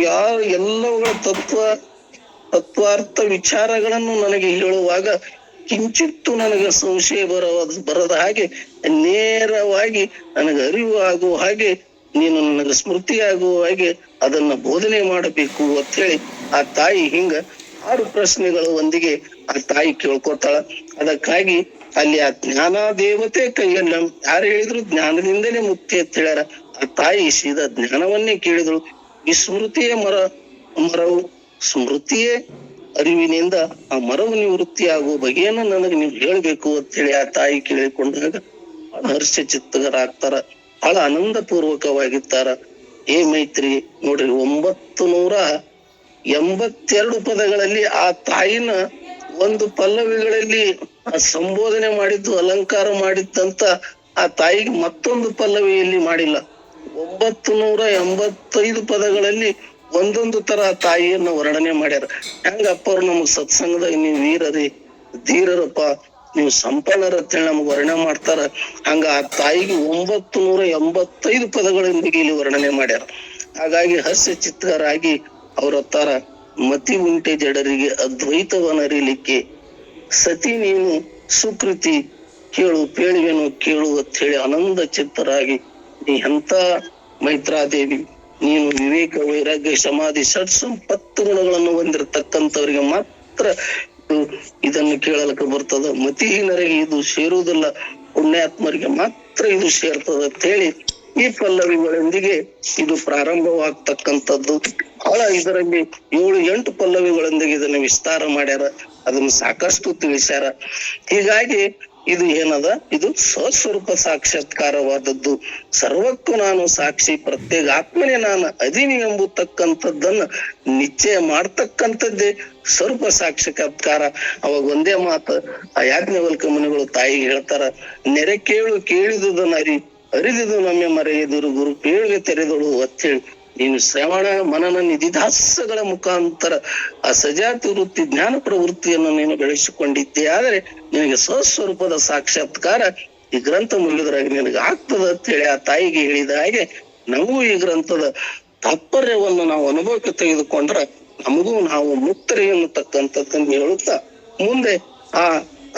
ಎಲ್ಲವುಗಳ ತತ್ವಾರ್ಥ ವಿಚಾರಗಳನ್ನು ನನಗೆ ಹೇಳುವಾಗ ಕಿಂಚಿತ್ತು ನನಗೆ ಸಂಶಯ ಬರದ ಹಾಗೆ ನೇರವಾಗಿ ನನಗೆ ಅರಿವು ಆಗುವ ಹಾಗೆ ನೀನು ನನಗೆ ಸ್ಮೃತಿಯಾಗುವ ಹಾಗೆ ಅದನ್ನ ಬೋಧನೆ ಮಾಡಬೇಕು ಅಂತ ಹೇಳಿ ಆ ತಾಯಿ ಹಿಂಗ 6 ಪ್ರಶ್ನೆಗಳ ಒಂದಿಗೆ ಆ ತಾಯಿ ಕೇಳ್ಕೊತಾಳ. ಅದಕ್ಕಾಗಿ ಅಲ್ಲಿ ಆ ಜ್ಞಾನ ದೇವತೆ ಕೈಯಲ್ಲ ಯಾರು ಹೇಳಿದ್ರು ಜ್ಞಾನದಿಂದಲೇ ಮುಕ್ತಿ ಅಂತ ಹೇಳ್ಯಾರ. ಆ ತಾಯಿ ಸೀದಾ ಜ್ಞಾನವನ್ನೇ ಕೇಳಿದ್ರು. ವಿಸ್ಮೃತಿಯೇ ಮರವು, ಸ್ಮೃತಿಯೇ ಅರಿವಿನಿಂದ ಆ ಮರವು ನಿವೃತ್ತಿ ಆಗುವ ಬಗೆಯನ್ನು ನನಗೆ ನೀವು ಹೇಳ್ಬೇಕು ಅಂತ ಹೇಳಿ ಆ ತಾಯಿ ಕೇಳಿಕೊಂಡಾಗ ಬಹಳ ಹರ್ಷ ಚಿತ್ತಗರಾಗ್ತಾರ, ಬಹಳ ಆನಂದ ಪೂರ್ವಕವಾಗಿರ್ತಾರ. ಏ ಮೈತ್ರಿ ನೋಡ್ರಿ, 982 ಪದಗಳಲ್ಲಿ ಆ ತಾಯಿನ ಒಂದು ಪಲ್ಲವಿಗಳಲ್ಲಿ ಸಂಬೋಧನೆ ಮಾಡಿದ್ದು, ಅಲಂಕಾರ ಮಾಡಿದ್ದಂತ ಆ ತಾಯಿಗೆ ಮತ್ತೊಂದು ಪಲ್ಲವಿಯಲ್ಲಿ ಮಾಡಿಲ್ಲ. 985 ಪದಗಳಲ್ಲಿ ಒಂದೊಂದು ತರ ತಾಯಿಯನ್ನ ವರ್ಣನೆ ಮಾಡ್ಯಾರ. ಹೆಂಗ ಅಪ್ಪವ್ರು ನಮಗ್ ಸತ್ಸಂಗದಾಗ ನೀವು ವೀರರಿ ಧೀರರಪ್ಪ, ನೀವು ಸಂಪನ್ನರ ಅಂತೇಳಿ ನಮ್ಗೆ ವರ್ಣನೆ ಮಾಡ್ತಾರ. ಹಂಗ ಆ ತಾಯಿಗೆ 985 ಪದಗಳೊಂದಿಗೆ ಇಲ್ಲಿ ವರ್ಣನೆ ಮಾಡ್ಯಾರ. ಹಾಗಾಗಿ ಹಾಸ್ಯ ಚಿತ್ತರಾಗಿ ಅವ್ರ ತರ ಮತಿ ಉಂಟೆ ಜಡರಿಗೆ ಅದ್ವೈತವನರಿಲಿಕ್ಕೆ, ಸತಿ ನೀನು ಸುಕೃತಿ ಕೇಳು ಪೇಳುವೆನು ಕೇಳು ಅಂತ ಹೇಳಿ ಆನಂದ ಚಿತ್ತರಾಗಿ, ನೀ ಎಂತ ಮೈತ್ರಾದೇವಿ, ನೀನು ವಿವೇಕ ವೈರಾಗ್ಯ ಸಮಾಧಿ ಷಟ್ ಸಂಪತ್ತು ಗುಣಗಳನ್ನು ಹೊಂದಿರತಕ್ಕಂಥವ್ರಿಗೆ ಮಾತ್ರ ಇದನ್ನು ಕೇಳಲಿಕ್ಕೆ ಬರ್ತದ. ಮತಿಹೀನರಿಗೆ ಇದು ಸೇರುವುದಿಲ್ಲ, ಪುಣ್ಯಾತ್ಮರಿಗೆ ಮಾತ್ರ ಇದು ಸೇರ್ತದ ಅಂತ ಹೇಳಿ ಈ ಪಲ್ಲವಿಗಳೊಂದಿಗೆ ಇದು ಪ್ರಾರಂಭವಾಗ್ತಕ್ಕಂಥದ್ದು. ಬಹಳ ಇದರಲ್ಲಿ 7-8 ಪಲ್ಲವಿಗಳೊಂದಿಗೆ ಇದನ್ನ ವಿಸ್ತಾರ ಮಾಡ್ಯಾರ, ಅದನ್ನ ಸಾಕಷ್ಟು ತಿಳಿಸ್ಯಾರ. ಹೀಗಾಗಿ ಇದು ಏನದ, ಇದು ಸ್ವಸ್ವರೂಪ ಸಾಕ್ಷಾತ್ಕಾರವಾದದ್ದು. ಸರ್ವಕ್ಕೂ ನಾನು ಸಾಕ್ಷಿ, ಪ್ರತ್ಯೇಕ ಆತ್ಮನೇ ನಾನು ಅದೀನಿ ಎಂಬತಕ್ಕಂಥದ್ದನ್ನ ನಿಶ್ಚಯ ಮಾಡ್ತಕ್ಕಂಥದ್ದೇ ಸ್ವರೂಪ ಸಾಕ್ಷಾತ್ಕಾರ. ಅವಾಗ ಒಂದೇ ಮಾತು ಆ ಯಾಜ್ಞವಲ್ಕ ಮುನಿಗಳು ತಾಯಿಗೆ ಹೇಳ್ತಾರ, ನೆರೆ ಕೇಳು ಕೇಳಿದುದನ್ನ ಅರಿದಿದು ನಮ್ಮೆ ಮರೆಯೆದುರು ಗುರು ಪೇಳಿಗೆ ತೆರೆದಳು ಅಂತೇಳಿ. ನೀನು ಶ್ರವಣ ಮನನ ನಿಧಿದಾಸಗಳ ಮುಖಾಂತರ ಆ ಸಜಾತಿ ವೃತ್ತಿ ಜ್ಞಾನ ಪ್ರವೃತ್ತಿಯನ್ನು ನೀನು ಬೆಳೆಸಿಕೊಂಡಿದ್ದೆ, ಆದ್ರೆ ನಿನಗೆ ಸ್ವಸ್ವರೂಪದ ಸಾಕ್ಷಾತ್ಕಾರ ಈ ಗ್ರಂಥ ಮುಗಿದ್ರಾಗ ನಿನಗೆ ಆಗ್ತದ ಅಂತ ಹೇಳಿ ಆ ತಾಯಿಗೆ ಹೇಳಿದ ಹಾಗೆ ನಮಗೂ ಈ ಗ್ರಂಥದ ತಾತ್ಪರ್ಯವನ್ನು ನಾವು ಅನುಭವಕ್ಕೆ ತೆಗೆದುಕೊಂಡ್ರ ನಮಗೂ ನಾವು ಮುಕ್ತರಿ ಎನ್ನುತಕ್ಕಂಥದ್ದನ್ನು ಹೇಳುತ್ತಾ ಮುಂದೆ ಆ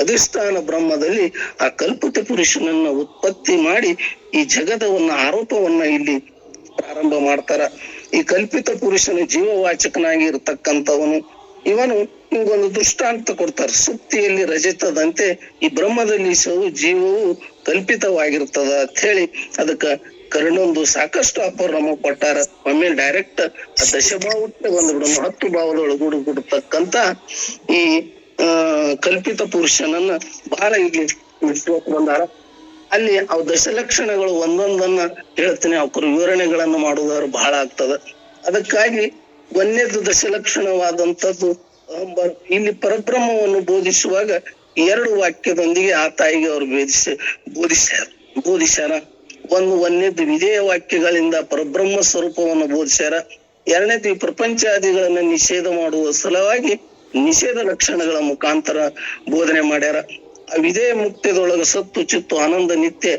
ಅಧಿಷ್ಠಾನ ಬ್ರಹ್ಮದಲ್ಲಿ ಆ ಕಲ್ಪಿತ ಪುರುಷನನ್ನ ಉತ್ಪತ್ತಿ ಮಾಡಿ ಈ ಜಗದವನ್ನ ಆರೋಪವನ್ನ ಇಲ್ಲಿ ಪ್ರಾರಂಭ ಮಾಡ್ತಾರ. ಈ ಕಲ್ಪಿತ ಪುರುಷನ ಜೀವವಾಚಕನಾಗಿ ಇರತಕ್ಕಂಥವನು ಇವನು ಹಿಂಗೊಂದು ದೃಷ್ಟಾಂತ ಕೊಡ್ತಾರೆ. ಸುಪ್ತಿಯಲ್ಲಿ ರಜತದಂತೆ ಈ ಬ್ರಹ್ಮದಲ್ಲಿ ಜೀವವು ಕಲ್ಪಿತವಾಗಿರ್ತದ ಅಂತ ಹೇಳಿ ಅದಕ್ಕ ಕರ್ಣೊಂದು ಸಾಕಷ್ಟು ಅಪ್ಪರ್ ನಮಗ್ ಕೊಟ್ಟಾರ. ಆಮೇಲೆ ಡೈರೆಕ್ಟ್ ಆ ದಶಭಾವಕ್ಕೆ ಬಂದ್ಬಿಡೋಣ, 10 ಭಾವದೊಳಗೂಡಿರ್ತಕ್ಕಂತ ಈ ಕಲ್ಪಿತ ಪುರುಷನನ್ನ ಬಹಳ ಇಲ್ಲಿ ಬಂದಾರ. ಅಲ್ಲಿ ಅವ್ ದಶಲಕ್ಷಣಗಳು ಒಂದೊಂದನ್ನ ಹೇಳ್ತೀನಿ, ಅವ್ರ ವಿವರಣೆಗಳನ್ನು ಮಾಡುವುದಾದ್ರು ಬಹಳ ಆಗ್ತದ. ಅದಕ್ಕಾಗಿ ಒಂದೇದು ದಶಲಕ್ಷಣವಾದಂಥದ್ದು ಇಲ್ಲಿ ಪರಬ್ರಹ್ಮವನ್ನು ಬೋಧಿಸುವಾಗ 2 ವಾಕ್ಯದೊಂದಿಗೆ ಆ ತಾಯಿಗೆ ಅವ್ರು ಬೋಧಿಸ್ಯಾರ. ಒಂದೇದು ವಿಧೇಯ ವಾಕ್ಯಗಳಿಂದ ಪರಬ್ರಹ್ಮ ಸ್ವರೂಪವನ್ನು ಬೋಧಿಸ್ಯಾರ. 2ನೇದು ಈ ಪ್ರಪಂಚಾದಿಗಳನ್ನ ನಿಷೇಧ ಮಾಡುವ ಸಲುವಾಗಿ ನಿಷೇಧ ಲಕ್ಷಣಗಳ ಮುಖಾಂತರ ಬೋಧನೆ ಮಾಡ್ಯಾರ. ಆ ವಿಧೇಯ ಮುಕ್ತಿಯದೊಳಗ ಸತ್ತು ಚಿತ್ತು ಆನಂದ ನಿತ್ಯ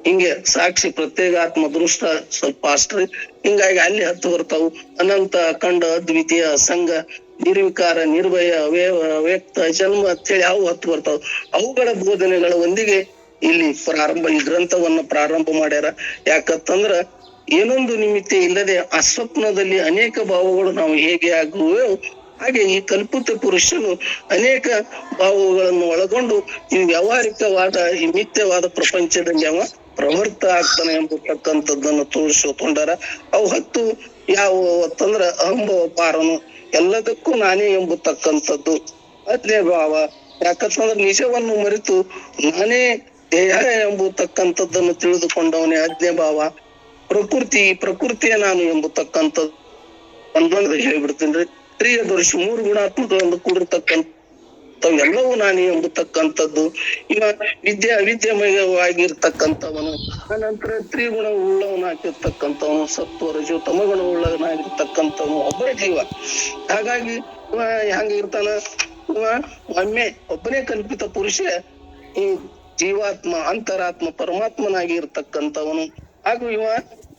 ಹಿಂಗೆ ಸಾಕ್ಷಿ ಪ್ರತ್ಯೇಗಾತ್ಮ ದೃಷ್ಟ ಸ್ವಲ್ಪ ಅಷ್ಟ್ರಿ, ಹಿಂಗಾಗಿ ಅಲ್ಲಿ 10 ಬರ್ತಾವು. ಅನಂತ ಅಖಂಡ ಅದ್ವಿತೀಯ ಸಂಘ ನಿರ್ವಿಕಾರ ನಿರ್ಭಯ ವ್ಯಕ್ತ ಜನ್ಮ ಅಂತೇಳಿ ಅವು 10 ಬರ್ತಾವ. ಅವುಗಳ ಅವುಗಳ ಒಂದಿಗೆ ಇಲ್ಲಿ ಈ ಗ್ರಂಥವನ್ನ ಪ್ರಾರಂಭ ಮಾಡ್ಯಾರ. ಯಾಕಂತಂದ್ರ ಏನೊಂದು ನಿಮಿತ್ತ ಇಲ್ಲದೆ ಆ ಸ್ವಪ್ನದಲ್ಲಿ ಅನೇಕ ಭಾವಗಳು ನಾವು ಹೇಗೆ ಆಗುವೆ ಹಾಗೆ ಈ ಕಲ್ಪಿತ ಪುರುಷನು ಅನೇಕ ಭಾವಗಳನ್ನು ಒಳಗೊಂಡು ಈ ವ್ಯಾವಹಾರಿಕವಾದ ಈ ಮಿಥ್ಯವಾದ ಪ್ರಪಂಚದಲ್ಲಿ ಅವ ಪ್ರವೃತ್ತ ಆಗ್ತಾನೆ ಎಂಬತಕ್ಕಂಥದ್ದನ್ನು ತೋರಿಸಿಕೊಂಡಾರ. ಅವು 10 ಯಾವುವು ಅಂತಂದ್ರ ಅಹಂಭವ ಪಾರನು, ಎಲ್ಲದಕ್ಕೂ ನಾನೇ ಎಂಬತಕ್ಕಂಥದ್ದು 10ನೇ ಭಾವ. ಯಾಕಂತಂದ್ರೆ ನಿಜವನ್ನು ಮರೆತು ನಾನೇ ದೇಹ ಎಂಬತಕ್ಕಂಥದ್ದನ್ನು ತಿಳಿದುಕೊಂಡವನೇ 10ನೇ ಭಾವ. ಪ್ರಕೃತಿಯ ನಾನು ಎಂಬತಕ್ಕಂಥದ್ದು ಒಂದೊಂದು ಹೇಳಿಬಿಡ್ತೀನಿ. ತ್ರಿಯದರ್ಶಿ 3 ಗುಣಾತ್ಮಕಗಳನ್ನು ಕೂಡಿರ್ತಕ್ಕಂಥ ಎಲ್ಲವೂ ನಾನೇ ಎಂಬತಕ್ಕಂಥದ್ದು. ಇವ ಅವಿದ್ಯಾಮಯವಾಗಿರ್ತಕ್ಕಂಥವನು. ಅನಂತರ ತ್ರಿಗುಣ ಉಳ್ಳವನಾಗಿರ್ತಕ್ಕಂಥವನು, ಸತ್ವ ರಜು ತಮಗುಣ ಉಳ್ಳವನಾಗಿರ್ತಕ್ಕಂಥವನು ಒಬ್ಬನೇ ಜೀವ. ಹಾಗಾಗಿ ಇವ ಹೆಂಗಿರ್ತಾನ, ಇವ ಒಮ್ಮೆ ಒಬ್ಬನೇ ಕಲ್ಪಿತ ಪುರುಷ ಈ ಜೀವಾತ್ಮ ಅಂತರಾತ್ಮ ಪರಮಾತ್ಮನಾಗಿ ಇರ್ತಕ್ಕಂಥವನು. ಹಾಗೂ ಇವ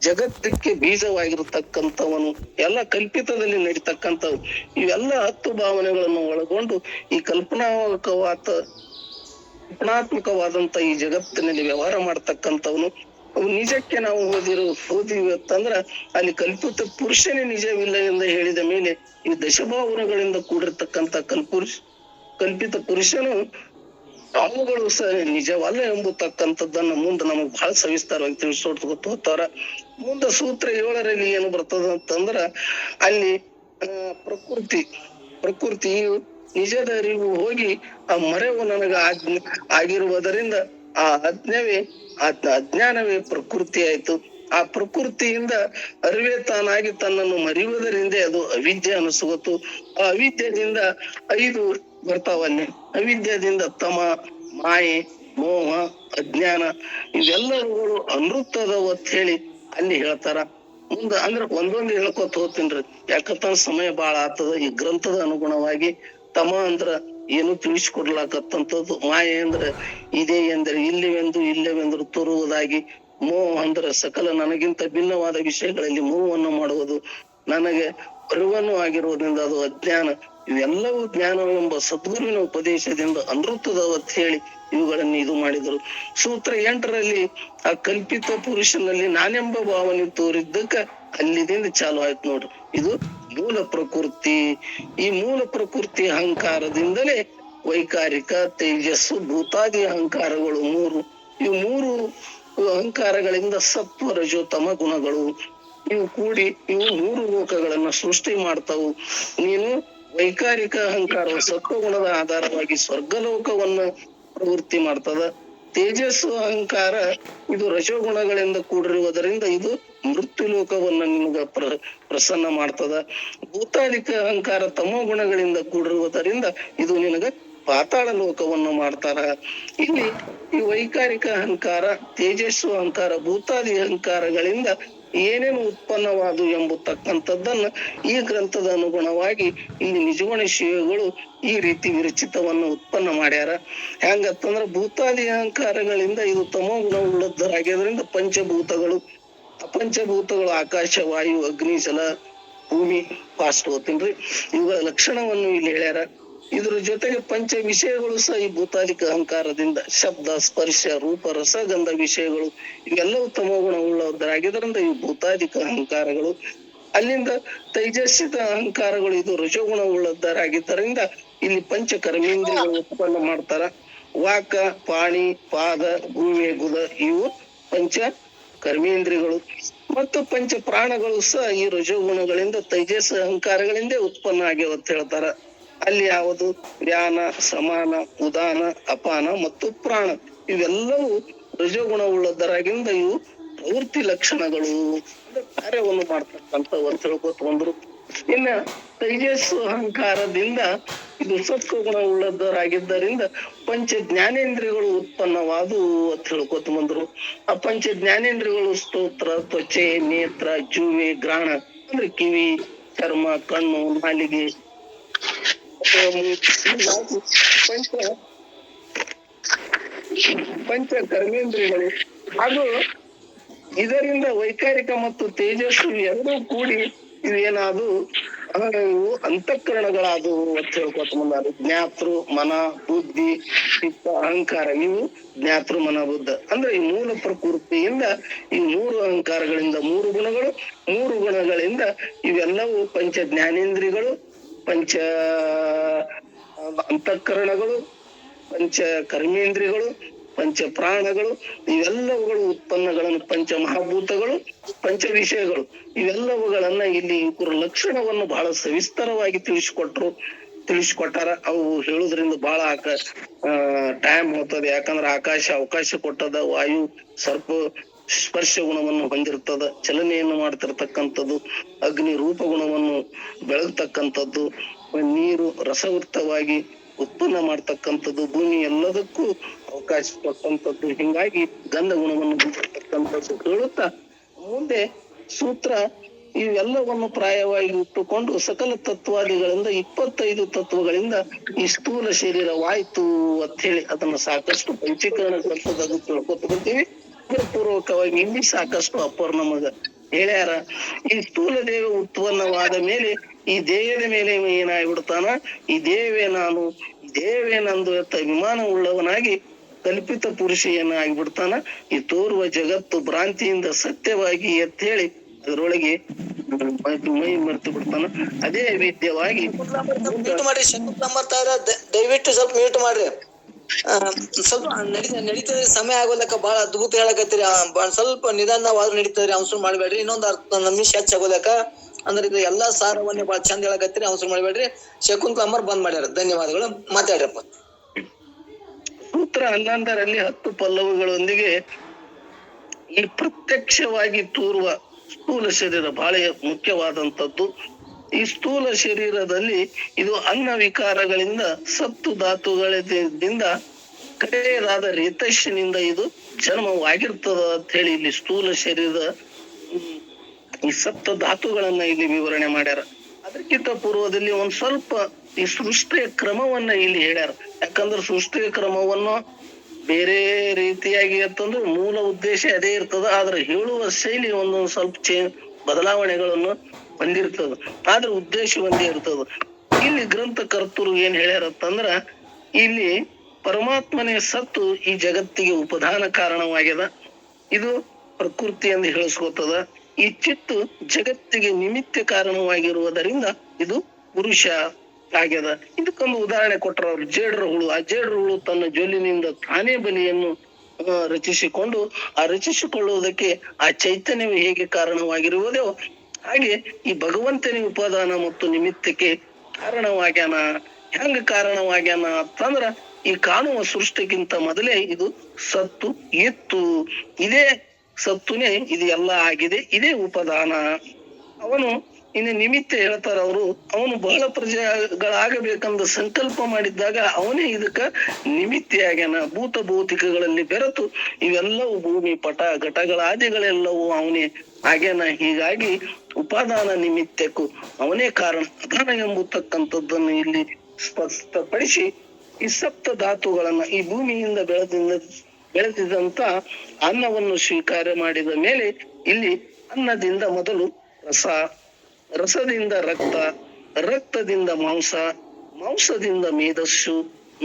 ಜಗತ್ತಕ್ಕೆ ಬೀಜವಾಗಿರತಕ್ಕಂಥವನು. ಎಲ್ಲ ಕಲ್ಪಿತದಲ್ಲಿ ನಡೀತಕ್ಕಂಥವು. ಇವೆಲ್ಲ 10 ಭಾವನೆಗಳನ್ನು ಒಳಗೊಂಡು ಈ ಕಲ್ಪನಾತ್ಮಕವಾದಂತ ಈ ಜಗತ್ತಿನಲ್ಲಿ ವ್ಯವಹಾರ ಮಾಡ್ತಕ್ಕಂಥವನು. ನಿಜಕ್ಕೆ ನಾವು ಹೋದಿವಿ ಅಂತಂದ್ರ ಅಲ್ಲಿ ಕಲ್ಪಿತ ಪುರುಷನೇ ನಿಜವಿಲ್ಲ ಎಂದು ಹೇಳಿದ ಮೇಲೆ ಈ ದಶಭಾವನೆಗಳಿಂದ ಕೂಡಿರ್ತಕ್ಕಂಥ ಕಲ್ಪಿತ ಪುರುಷನು ಅವುಗಳು ನಿಜವಲ್ಲ ಎಂಬತಕ್ಕಂಥದ್ದನ್ನ ಮುಂದೆ ನಮಗ್ ಬಹಳ ಸವಿಸ್ತಾರವಾಗಿ ತಿಳಿಸ್ಕೊಟ್ಟು ಹೋಗ್ತಾರ. ಮುಂದೆ ಸೂತ್ರ 7ರಲ್ಲಿ ಏನು ಬರ್ತದ ಅಂತಂದ್ರ ಅಲ್ಲಿ ಪ್ರಕೃತಿಯು ನಿಜದ ಅರಿವು ಹೋಗಿ ಆ ಮರೆವು ನನಗ ಆಗಿರುವುದರಿಂದ ಆ ಅಜ್ಞಾನವೇ ಪ್ರಕೃತಿ ಆಯ್ತು. ಆ ಪ್ರಕೃತಿಯಿಂದ ಅರಿವೇ ತಾನಾಗಿ ತನ್ನನ್ನು ಮರೆಯುವುದರಿಂದ ಅದು ಅವಿದ್ಯೆ ಅನಿಸುವುದು. ಆ ಅವಿದ್ಯದಿಂದ 5 ಬರ್ತಾವಲ್ಲಿ. ಅವಿದ್ಯದಿಂದ ತಮ, ಮಾಯೆ, ಮೋಹ, ಅಜ್ಞಾನ ಇವೆಲ್ಲವುಗಳು ಅನೃತದವು ಅಂತ ಹೇಳಿ ಅಲ್ಲಿ ಹೇಳ್ತಾರ. ಮುಂದ ಅಂದ್ರ ಒಂದೊಂದು ಹೇಳ್ಕೊತ ಹೋಗ್ತೀನ್ರಿ, ಯಾಕಂತ ಸಮಯ ಬಾಳ ಆಗ್ತದ. ಈ ಗ್ರಂಥದ ಅನುಗುಣವಾಗಿ ತಮ ಅಂದ್ರ ಏನು ತಿಳಿಸ್ಕೊಡ್ಲಾಕತ್ತಂಥದ್ದು, ಮಾಯೆ ಅಂದ್ರ ಇದೆ ಎಂದರೆ ಇಲ್ಲವೆಂದು ತೋರುವುದಾಗಿ, ಮೋಹ ಅಂದ್ರ ಸಕಲ ನನಗಿಂತ ಭಿನ್ನವಾದ ವಿಷಯಗಳಲ್ಲಿ ಮೋಹವನ್ನು ಮಾಡುವುದು, ನನಗೆ ಅರಿವನ್ನು ಆಗಿರುವುದರಿಂದ ಅದು ಅಜ್ಞಾನ. ಇವೆಲ್ಲವೂ ಜ್ಞಾನ ಎಂಬ ಸದ್ಗುರುವಿನ ಉಪದೇಶದಿಂದ ಅನೃತದವ ಅಂತ ಹೇಳಿ ಇವುಗಳನ್ನು ಇದು ಮಾಡಿದರು. ಸೂತ್ರ 8ರಲ್ಲಿ ಆ ಕಲ್ಪಿತ ಪುರುಷನಲ್ಲಿ ನಾನೆಂಬ ಭಾವನೆ ತೋರಿದ್ದಕ್ಕ ಅಲ್ಲಿದಿಂದ ಚಾಲು ಆಯ್ತು ನೋಡ್ರಿ. ಇದು ಮೂಲ ಪ್ರಕೃತಿ. ಈ ಮೂಲ ಪ್ರಕೃತಿ ಅಹಂಕಾರದಿಂದಲೇ ವೈಕಾರಿಕ, ತೇಜಸ್ಸು, ಭೂತಾದಿ ಅಹಂಕಾರಗಳು 3. ಇವು 3 ಅಹಂಕಾರಗಳಿಂದ ಸತ್ವ, ರಜೋ, ತಮ ಗುಣಗಳು ಇವು ಕೂಡಿ ಇವು 3 ಲೋಕಗಳನ್ನ ಸೃಷ್ಟಿ ಮಾಡ್ತಾವು. ನೀನು ವೈಕಾರಿಕ ಅಹಂಕಾರ ಸತ್ವಗುಣದ ಆಧಾರವಾಗಿ ಸ್ವರ್ಗಲೋಕವನ್ನ ಪ್ರವೃತ್ತಿ ಮಾಡ್ತದ. ತೇಜಸ್ಸು ಅಹಂಕಾರ ಇದು ರಜೋಗುಣಗಳಿಂದ ಕೂಡಿರುವುದರಿಂದ ಇದು ಮೃತ್ಯು ಲೋಕವನ್ನ ನಿಮ್ಗ ಪ್ರಸನ್ನ ಮಾಡ್ತದ. ಭೂತಾದಿಕ ಅಹಂಕಾರ ತಮೋ ಗುಣಗಳಿಂದ ಕೂಡಿರುವುದರಿಂದ ಇದು ನಿನಗ ಪಾತಾಳ ಲೋಕವನ್ನು ಮಾಡ್ತಾರ. ಇಲ್ಲಿ ಈ ವೈಕಾರಿಕ ಅಹಂಕಾರ, ತೇಜಸ್ಸು ಅಹಂಕಾರ, ಭೂತಾದಿ ಅಹಂಕಾರಗಳಿಂದ ಏನೇನು ಉತ್ಪನ್ನವಾದು ಎಂಬತಕ್ಕಂಥದ್ದನ್ನ ಈ ಗ್ರಂಥದ ಅನುಗುಣವಾಗಿ ಇಲ್ಲಿ ನಿಜಗುಣ ಶಿವಗಳು ಈ ರೀತಿ ವಿರಚಿತವನ್ನು ಉತ್ಪನ್ನ ಮಾಡ್ಯಾರ. ಹೆಂಗತ್ತಂದ್ರ ಭೂತಾದಿ ಅಹಂಕಾರಗಳಿಂದ ಇದು ತಮೋ ಗುಣ ಉಳ್ಳದ್ದರಾಗಿದ್ರಿಂದ ಪಂಚಭೂತಗಳು, ಅಪಂಚಭೂತಗಳು ಆಕಾಶ, ವಾಯು, ಅಗ್ನಿ, ಜಲ, ಭೂಮಿ ಫಾಸ್ಟ್ ಓದ್ತೀನ್ರಿ, ಇವುಗಳ ಲಕ್ಷಣವನ್ನು ಇಲ್ಲಿ ಹೇಳ್ಯಾರ. ಇದ್ರ ಜೊತೆಗೆ ಪಂಚ ವಿಷಯಗಳು ಸಹ ಈ ಭೂತಾದಿಕ ಅಹಂಕಾರದಿಂದ ಶಬ್ದ, ಸ್ಪರ್ಶ, ರೂಪ, ರಸ, ಗಂಧ ವಿಷಯಗಳು ಇವೆಲ್ಲವೂ ತಮೋಗುಣ ಉಳ್ಳವರಾಗಿದ್ದರಿಂದ ಇವು ಭೂತಾದಿಕ ಅಹಂಕಾರಗಳು. ಅಲ್ಲಿಂದ ತೈಜಸ್ಸಿತ ಅಹಂಕಾರಗಳು ಇದು ರಜೋಗುಣ ಉಳ್ಳವರಾಗಿದ್ದರಿಂದ ಇಲ್ಲಿ ಪಂಚ ಕರ್ಮೇಂದ್ರಿಯಗಳು ಉತ್ಪನ್ನ ಮಾಡ್ತಾರ. ವಾಕ, ಪಾಣಿ, ಪಾದ, ಗೂವೆ, ಗುದ ಇವು ಪಂಚ ಕರ್ಮೇಂದ್ರಿಯಗಳು. ಮತ್ತು ಪಂಚ ಪ್ರಾಣಗಳು ಸಹ ಈ ರಜೋಗುಣಗಳಿಂದ ತೈಜಸ್ ಅಹಂಕಾರಗಳಿಂದ ಉತ್ಪನ್ನ ಆಗ್ಯಾವ ಅಂತ ಹೇಳ್ತಾರ. ಅಲ್ಲಿ ಯಾವುದು ವ್ಯಾನ, ಸಮಾನ, ಉದಾನ, ಅಪಾನ ಮತ್ತು ಪ್ರಾಣ ಇವೆಲ್ಲವೂ ರಜೋಗುಣ ಉಳ್ಳದರಾಗಿಂದ ಇವು ಪ್ರವೃತ್ತಿ ಲಕ್ಷಣಗಳು ಕಾರ್ಯವನ್ನು ಮಾಡ್ತಕ್ಕಂಥವು ಅಂತ ಹೇಳ್ಕೊತ ಬಂದ್ರು. ಇನ್ನ ತೈಜಸ್ಸು ಅಹಂಕಾರದಿಂದ ಇದು ಸತ್ವಗುಣ ಉಳ್ಳದರಾಗಿದ್ದರಿಂದ ಪಂಚ ಜ್ಞಾನೇಂದ್ರಿಯಗಳು ಉತ್ಪನ್ನವಾದು ಅಂತ ಹೇಳ್ಕೊತ ಬಂದ್ರು. ಆ ಪಂಚ ಜ್ಞಾನೇಂದ್ರಿಯಗಳು ಸ್ತೋತ್ರ, ತ್ವಚೆ, ನೇತ್ರ, ಜೂವೆ, ಗ್ರಾಣ ಅಂದ್ರೆ ಕಿವಿ, ಚರ್ಮ, ಕಣ್ಣು, ನಾಲಿಗೆ, ಪಂಚ ಕರ್ಮೇಂದ್ರಿಯಗಳು. ಅದು ಇದರಿಂದ ವೈಕಾರಿಕ ಮತ್ತು ತೇಜಸ್ಸು ಎರಡೂ ಕೂಡಿ ಇವೇನಾದು ಇವು ಅಂತಃಕರಣಗಳಾದವು ಅಂತ ಹೇಳ್ಕೊತ ಬಂದಾರು. ಜ್ಞಾತೃ, ಮನ, ಬುದ್ಧಿ, ಚಿತ್ತ, ಅಹಂಕಾರ ಇವು ಜ್ಞಾತೃ, ಮನ, ಬುದ್ಧ ಅಂದ್ರೆ ಈ ಮೂಲ ಪ್ರಕೃತಿಯಿಂದ ಈ 3 ಅಹಂಕಾರಗಳಿಂದ 3 ಗುಣಗಳು, 3 ಗುಣಗಳಿಂದ ಇವೆಲ್ಲವೂ ಪಂಚ ಜ್ಞಾನೇಂದ್ರಿಯಗಳು, ಪಂಚ ಅಂತಃಕರಣಗಳು, ಪಂಚ ಕರ್ಮೇಂದ್ರಿಯಗಳು, ಪಂಚ ಪ್ರಾಣಗಳು ಇವೆಲ್ಲವುಗಳು ಉತ್ಪನ್ನಗಳನ್ನು ಪಂಚ ಮಹಾಭೂತಗಳು, ಪಂಚ ವಿಷಯಗಳು ಇವೆಲ್ಲವುಗಳನ್ನ ಇಲ್ಲಿ ಇವರು ಲಕ್ಷಣವನ್ನು ಬಹಳ ಸವಿಸ್ತರವಾಗಿ ತಿಳಿಸ್ಕೊಟ್ಟಾರ. ಅವು ಹೇಳುದ್ರಿಂದ ಬಹಳ ಟೈಮ್ ಹೋಗ್ತದೆ. ಯಾಕಂದ್ರೆ ಆಕಾಶ ಅವಕಾಶ ಕೊಟ್ಟದ, ವಾಯು ಸ್ವಲ್ಪ ಸ್ಪರ್ಶ ಗುಣವನ್ನು ಹೊಂದಿರ್ತದ, ಚಲನೆಯನ್ನು ಮಾಡ್ತಿರ್ತಕ್ಕಂಥದ್ದು, ಅಗ್ನಿ ರೂಪ ಗುಣವನ್ನು ಬೆಳಗ್ತಕ್ಕಂಥದ್ದು, ನೀರು ರಸವೃತ್ತವಾಗಿ ಉತ್ಪನ್ನ ಮಾಡ್ತಕ್ಕಂಥದ್ದು, ಭೂಮಿ ಎಲ್ಲದಕ್ಕೂ ಅವಕಾಶ ಕೊಟ್ಟಂಥದ್ದು. ಹಿಂಗಾಗಿ ಗಂಧ ಗುಣವನ್ನು ಬಿಟ್ಟಿರ್ತಕ್ಕಂಥದ್ದು ಹೇಳುತ್ತಾ ಮುಂದೆ ಸೂತ್ರ ಇವೆಲ್ಲವನ್ನು ಪ್ರಾಯವಾಗಿ ಇಟ್ಟುಕೊಂಡು ಸಕಲ ತತ್ವಾದಿಗಳಿಂದ 25 ತತ್ವಗಳಿಂದ ಈ ಸ್ಥೂಲ ಶರೀರವಾಯ್ತು ಅಂತ ಹೇಳಿ ಅದನ್ನ ಸಾಕಷ್ಟು ಪಂಚೀಕರಣ ಗ್ರಂಥದಾಗ ತಿಳ್ಕೊತ ಬರ್ತೀವಿ. ಪೂರ್ವಕವಾಗಿ ಇಲ್ಲಿ ಸಾಕಷ್ಟು ಅಪ್ಪರ್ ನಮಗ ಹೇಳ್ಯಾರ. ಈ ಸ್ಥೂಲ ದೇಹ ಉತ್ಪನ್ನವಾದ ಮೇಲೆ ಈ ದೇಹದ ಮೇಲೆ ಏನಾಗ್ಬಿಡ್ತಾನ, ಈ ದೇಹವೇ ನಾನು, ಈ ದೇಹವೇ ನಂದು ಅಂತ ಅಭಿಮಾನ ಉಳ್ಳವನಾಗಿ ಕಲ್ಪಿತ ಪುರುಷ ಏನಾಗ್ಬಿಡ್ತಾನ, ಈ ತೋರುವ ಜಗತ್ತು ಭ್ರಾಂತಿಯಿಂದ ಸತ್ಯವಾಗಿ ಎತ್ತೇಳಿ ಅದರೊಳಗೆ ಮೈ ಮರೆತು ಬಿಡ್ತಾನ. ಅದೇ ವಿದ್ಯವಾಗಿ ದಯವಿಟ್ಟು ಸ್ವಲ್ಪ ಮ್ಯೂಟ್ ಮಾಡ್ರಿ. ಸ್ವಲ್ಪ ನಡೀತದೆ, ಸಮಯ ಆಗೋದಕ್ಕ ಬಹಳ ಅದ್ಭುತ ಹೇಳಕತ್ತೀರಿ. ಸ್ವಲ್ಪ ನಿಧಾನವಾದ್ರು ನಡೀತದ್ರಿ, ಅವಸರ ಮಾಡ್ಬೇಡ್ರಿ. ಇನ್ನೊಂದ್ 10 ನಿಮಿಷ ಹೆಚ್ಚಾಗೋದಕ್ಕ ಅಂದ್ರೆ ಇದು ಎಲ್ಲಾ ಸಾರವನ್ನೇ ಬಹಳ ಚಂದ ಹೇಳಕತ್ತೀರಿ, ಅವಸರ ಮಾಡ್ಬೇಡ್ರಿ. ಶಕುಂತಲಮ್ಮರ್ ಬಂದ್ ಮಾಡ್ಯಾರ. ಧನ್ಯವಾದಗಳು, ಮಾತಾಡ್ರಪ್ಪ. ಸೂತ್ರ 11ರಲ್ಲಿ 10 ಪಲ್ಲವಗಳೊಂದಿಗೆ ಈ ಪ್ರತ್ಯಕ್ಷವಾಗಿ ತೋರುವ ಸ್ಥೂಲ ಶರೀರ ಬಹಳ ಮುಖ್ಯವಾದಂತದ್ದು. ಈ ಸ್ಥೂಲ ಶರೀರದಲ್ಲಿ ಇದು ಅನ್ನ ವಿಕಾರಗಳಿಂದ ಸತ್ತು ಧಾತುಗಳಿಂದ ಕಡೆಯದಾದ ರೇತಸ್ಸಿನಿಂದ ಇದು ಜನ್ಮವಾಗಿರ್ತದ ಅಂತ ಹೇಳಿ ಇಲ್ಲಿ ಸ್ಥೂಲ ಶರೀರದ ಈ ಸಪ್ತ ಧಾತುಗಳನ್ನ ಇಲ್ಲಿ ವಿವರಣೆ ಮಾಡ್ಯಾರ. ಅದಕ್ಕಿಂತ ಪೂರ್ವದಲ್ಲಿ ಒಂದ್ ಸ್ವಲ್ಪ ಈ ಸೃಷ್ಟಿಯ ಕ್ರಮವನ್ನ ಇಲ್ಲಿ ಹೇಳ್ಯಾರ. ಯಾಕಂದ್ರೆ ಸೃಷ್ಟಿಯ ಕ್ರಮವನ್ನು ಬೇರೆ ರೀತಿಯಾಗಿ ಅಂತಂದ್ರೆ ಮೂಲ ಉದ್ದೇಶ ಅದೇ ಇರ್ತದ, ಆದ್ರೆ ಹೇಳುವ ಶೈಲಿ ಒಂದೊಂದ್ ಸ್ವಲ್ಪ ಬದಲಾವಣೆಗಳನ್ನು ಹೊಂದಿರ್ತದ, ಆದ್ರೆ ಉದ್ದೇಶ ಒಂದೇ ಇರ್ತದ. ಇಲ್ಲಿ ಗ್ರಂಥಕರ್ತರು ಏನ್ ಹೇಳ್ಯಾರಂತಂದ್ರ, ಇಲ್ಲಿ ಪರಮಾತ್ಮನೇ ಸತ್ತು ಈ ಜಗತ್ತಿಗೆ ಉಪದಾನ ಕಾರಣವಾಗ್ಯದ, ಇದು ಪ್ರಕೃತಿ ಎಂದು ಹೇಳಿಸ್ಕೊತದ. ಈ ಚಿತ್ತು ಜಗತ್ತಿಗೆ ನಿಮಿತ್ತ ಕಾರಣವಾಗಿರುವುದರಿಂದ ಇದು ಪುರುಷ ಆಗ್ಯದ. ಇದಕ್ಕೊಂದು ಉದಾಹರಣೆ ಕೊಟ್ಟರು ಅವ್ರು. ಜೇಡ್ರ ಹುಳು, ಆ ಜೇಡ್ರ ಹುಳು ತನ್ನ ಜೊಲ್ಲಿನಿಂದ ತಾನೇ ಬಲಿಯನ್ನು ರಚಿಸಿಕೊಂಡು ಆ ರಚಿಸಿಕೊಳ್ಳುವುದಕ್ಕೆ ಆ ಚೈತನ್ಯವೇ ಹೇಗೆ ಕಾರಣವಾಗಿರುವುದೋ ಹಾಗೆ ಈ ಭಗವಂತನ ಉಪಾದಾನ ಮತ್ತು ನಿಮಿತ್ತಕ್ಕೆ ಕಾರಣವಾಗ್ಯಾನ. ಹೆಂಗ ಕಾರಣವಾಗ್ಯಾನ ಅಂತಂದ್ರ, ಈ ಕಾಣುವ ಸೃಷ್ಟಿಗಿಂತ ಮೊದಲೇ ಇದು ಸತ್ತು ಇತ್ತು, ಇದೇ ಸತ್ತುನೇ ಇದು ಎಲ್ಲ ಆಗಿದೆ, ಇದೇ ಉಪದಾನ. ಅವನು ಇನ್ನು ನಿಮಿತ್ತ ಹೇಳ್ತಾರ ಅವರು, ಅವನು ಬಹಳ ಪ್ರಜೆಗಳಾಗಬೇಕಂದ ಸಂಕಲ್ಪ ಮಾಡಿದ್ದಾಗ ಅವನೇ ಇದಕ್ಕ ನಿಮಿತ್ತ ಆಗ್ಯಾನ. ಭೂತ ಭೌತಿಕಗಳಲ್ಲಿ ಬೆರೆತು ಇವೆಲ್ಲವೂ ಭೂಮಿ ಪಟ ಘಟಗಳಾದಿಗಳೆಲ್ಲವೂ ಅವನೇ ಆಗ್ಯಾನ. ಹೀಗಾಗಿ ಉಪಾದಾನ ನಿಮಿತ್ತಕ್ಕೂ ಅವನೇ ಕಾರಣ ಅದಾನ ಎಂಬತಕ್ಕಂಥದ್ದನ್ನು ಇಲ್ಲಿ ಸ್ಪಷ್ಟಪಡಿಸಿ, ಈ ಸಪ್ತ ಧಾತುಗಳನ್ನ ಈ ಭೂಮಿಯಿಂದ ಬೆಳೆದಿದಂತ ಅನ್ನವನ್ನು ಸ್ವೀಕಾರ ಮಾಡಿದ ಮೇಲೆ ಇಲ್ಲಿ ಅನ್ನದಿಂದ ಮೊದಲು ರಸ, ರಸದಿಂದ ರಕ್ತ, ರಕ್ತದಿಂದ ಮಾಂಸ, ಮಾಂಸದಿಂದ ಮೇಧಸ್ಸು,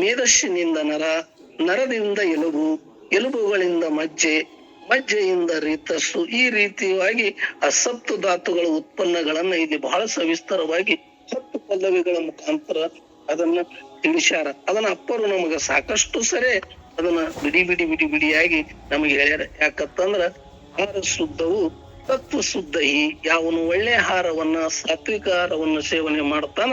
ಮೇಧಸ್ಸಿನಿಂದ ನರ, ನರದಿಂದ ಎಲುಬು, ಎಲುಬುಗಳಿಂದ ಮಜ್ಜೆ, ಮಜ್ಜೆಯಿಂದ ರೇತಸ್ಸು. ಈ ರೀತಿಯಾಗಿ ಆ ಸಪ್ತ ಧಾತುಗಳ ಉತ್ಪನ್ನಗಳನ್ನ ಇಲ್ಲಿ ಬಹಳ ಸವಿಸ್ತರವಾಗಿ 10 ಪಲ್ಲವಿಗಳ ಮುಖಾಂತರ ಅದನ್ನ ತಿಳಿಸ್ಯಾರ. ಅದನ್ನ ಅಪ್ಪರು ನಮಗ ಸಾಕಷ್ಟು ಸರಿ ಅದನ್ನ ಬಿಡಿಯಾಗಿ ನಮಗೆ ಹೇಳ್ಯಾರ. ಯಾಕಂತಂದ್ರ ಆಹಾರ ಶುದ್ಧವು ತತ್ವ ಶುದ್ಧಹಿ, ಯಾವನು ಒಳ್ಳೆ ಆಹಾರವನ್ನ ಸಾತ್ವಿಕ ಆಹಾರವನ್ನ ಸೇವನೆ ಮಾಡ್ತಾನ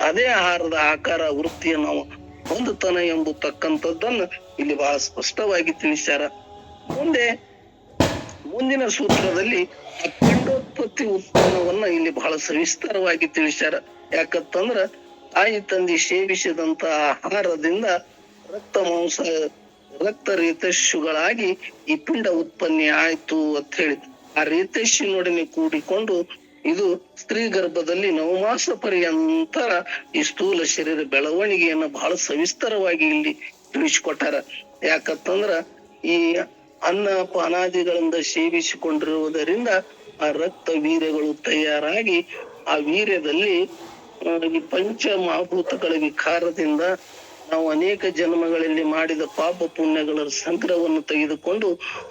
ಅದೇ ಆಹಾರದ ಆಕಾರ ವೃತ್ತಿಯ ನಾವು ಹೊಂದುತ್ತಾನ ಎಂಬತಕ್ಕಂಥದ್ದನ್ನ ಇಲ್ಲಿ ಬಹಳ ಸ್ಪಷ್ಟವಾಗಿ ತಿಳಿಸ್ಯಾರ. ಮುಂದಿನ ಸೂತ್ರದಲ್ಲಿ ಪಿಂಡೋತ್ಪತ್ತಿ ಉತ್ಪನ್ನವನ್ನ ಇಲ್ಲಿ ಬಹಳ ಸವಿಸ್ತಾರವಾಗಿ ತಿಳಿಸ್ಯಾರ. ಯಾಕಂತಂದ್ರ ತಾಯಿ ತಂದೆ ಸೇವಿಸಿದಂತ ಆಹಾರದಿಂದ ರಕ್ತ ಮಾಂಸ ರಕ್ತ ರೇತಸ್ಸುಗಳಾಗಿ ಈ ಪಿಂಡ ಉತ್ಪನ್ನ ಆಯ್ತು ಅಂತ ಹೇಳಿ ಆ ರೇತಸ್ಸಿನೊಡನೆ ಕೂಡಿಕೊಂಡು ಇದು ಸ್ತ್ರೀ ಗರ್ಭದಲ್ಲಿ 9 ಮಾಸ ಪರ್ಯಂತರ ಈ ಸ್ಥೂಲ ಶರೀರ ಬೆಳವಣಿಗೆಯನ್ನ ಬಹಳ ಸವಿಸ್ತರವಾಗಿ ಇಲ್ಲಿ ತಿಳಿಸಿಕೊಟ್ಟಾರ. ಯಾಕಂತಂದ್ರ ಈ ಅನ್ನ ಪಾನಾದಿಗಳಿಂದ ಸೇವಿಸಿಕೊಂಡಿರುವುದರಿಂದ ಆ ರಕ್ತ ವೀರ್ಯಗಳು ತಯಾರಾಗಿ ಆ ವೀರ್ಯದಲ್ಲಿ ಈ ಪಂಚ ಮಹಾಭೂತಗಳ ವಿಕಾರದಿಂದ ನಾವು ಅನೇಕ ಜನ್ಮಗಳಲ್ಲಿ ಮಾಡಿದ ಪಾಪ ಪುಣ್ಯಗಳ ಸಂಗ್ರಹವನ್ನು ತೆಗೆದುಕೊಂಡು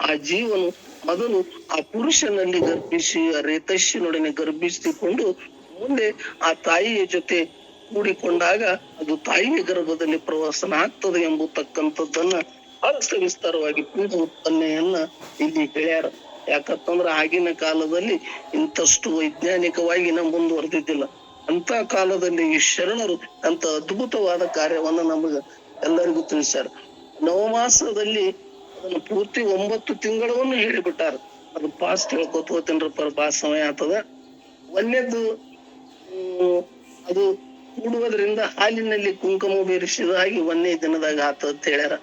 ಆ ಜೀವನು ಮೊದಲು ಆ ಪುರುಷನಲ್ಲಿ ಗರ್ಭಿಸಿ ಆ ರೇತಸ್ಸಿನೊಡನೆ ಗರ್ಭಿಸಿಕೊಂಡು ಮುಂದೆ ಆ ತಾಯಿಯ ಜೊತೆ ಕೂಡಿಕೊಂಡಾಗ ಅದು ತಾಯಿಯ ಗರ್ಭದಲ್ಲಿ ಪ್ರವಾಸನ ಆಗ್ತದೆ ಎಂಬತಕ್ಕಂಥದ್ದನ್ನ ಬಹಳ ಸವಿಸ್ತಾರವಾಗಿ ಪೀಠ ಉತ್ಪನ್ನೆಯನ್ನ ಇಲ್ಲಿ ಹೇಳ್ಯಾರ. ಯಾಕಂತಂದ್ರ ಆಗಿನ ಕಾಲದಲ್ಲಿ ಇಂಥಷ್ಟು ವೈಜ್ಞಾನಿಕವಾಗಿ ಮುಂದುವರೆದಿದ್ದಿಲ್ಲ. ಅಂತ ಕಾಲದಲ್ಲಿ ಈ ಶರಣರು ಅಂತ ಅದ್ಭುತವಾದ ಕಾರ್ಯವನ್ನ ನಮಗ ಎಲ್ಲರಿಗೂ ತಿಳಿಸ್ಯಾರ. 9 ಮಾಸದಲ್ಲಿ ಅದನ್ನು ಪೂರ್ತಿ 9 ತಿಂಗಳವನ್ನು ಹೇಳಿಬಿಟ್ಟಾರ. ಅದು ಪಾಸ್ಟ್ ಹೇಳ್ಕೊತ ಹೋಗ್ತೇನ್ರಪ್ಪ, ಬಹಳ ಸಮಯ ಆಗ್ತದ. ಒಂದೇದ್ದು ಅದು ಕೂಡುವುದರಿಂದ ಹಾಲಿನಲ್ಲಿ ಕುಂಕುಮ ಬೇರಿಸಿದ ಹಾಗೆ 1ನೇ ದಿನದಾಗ ಆತ ಅಂತ ಹೇಳ್ಯಾರ.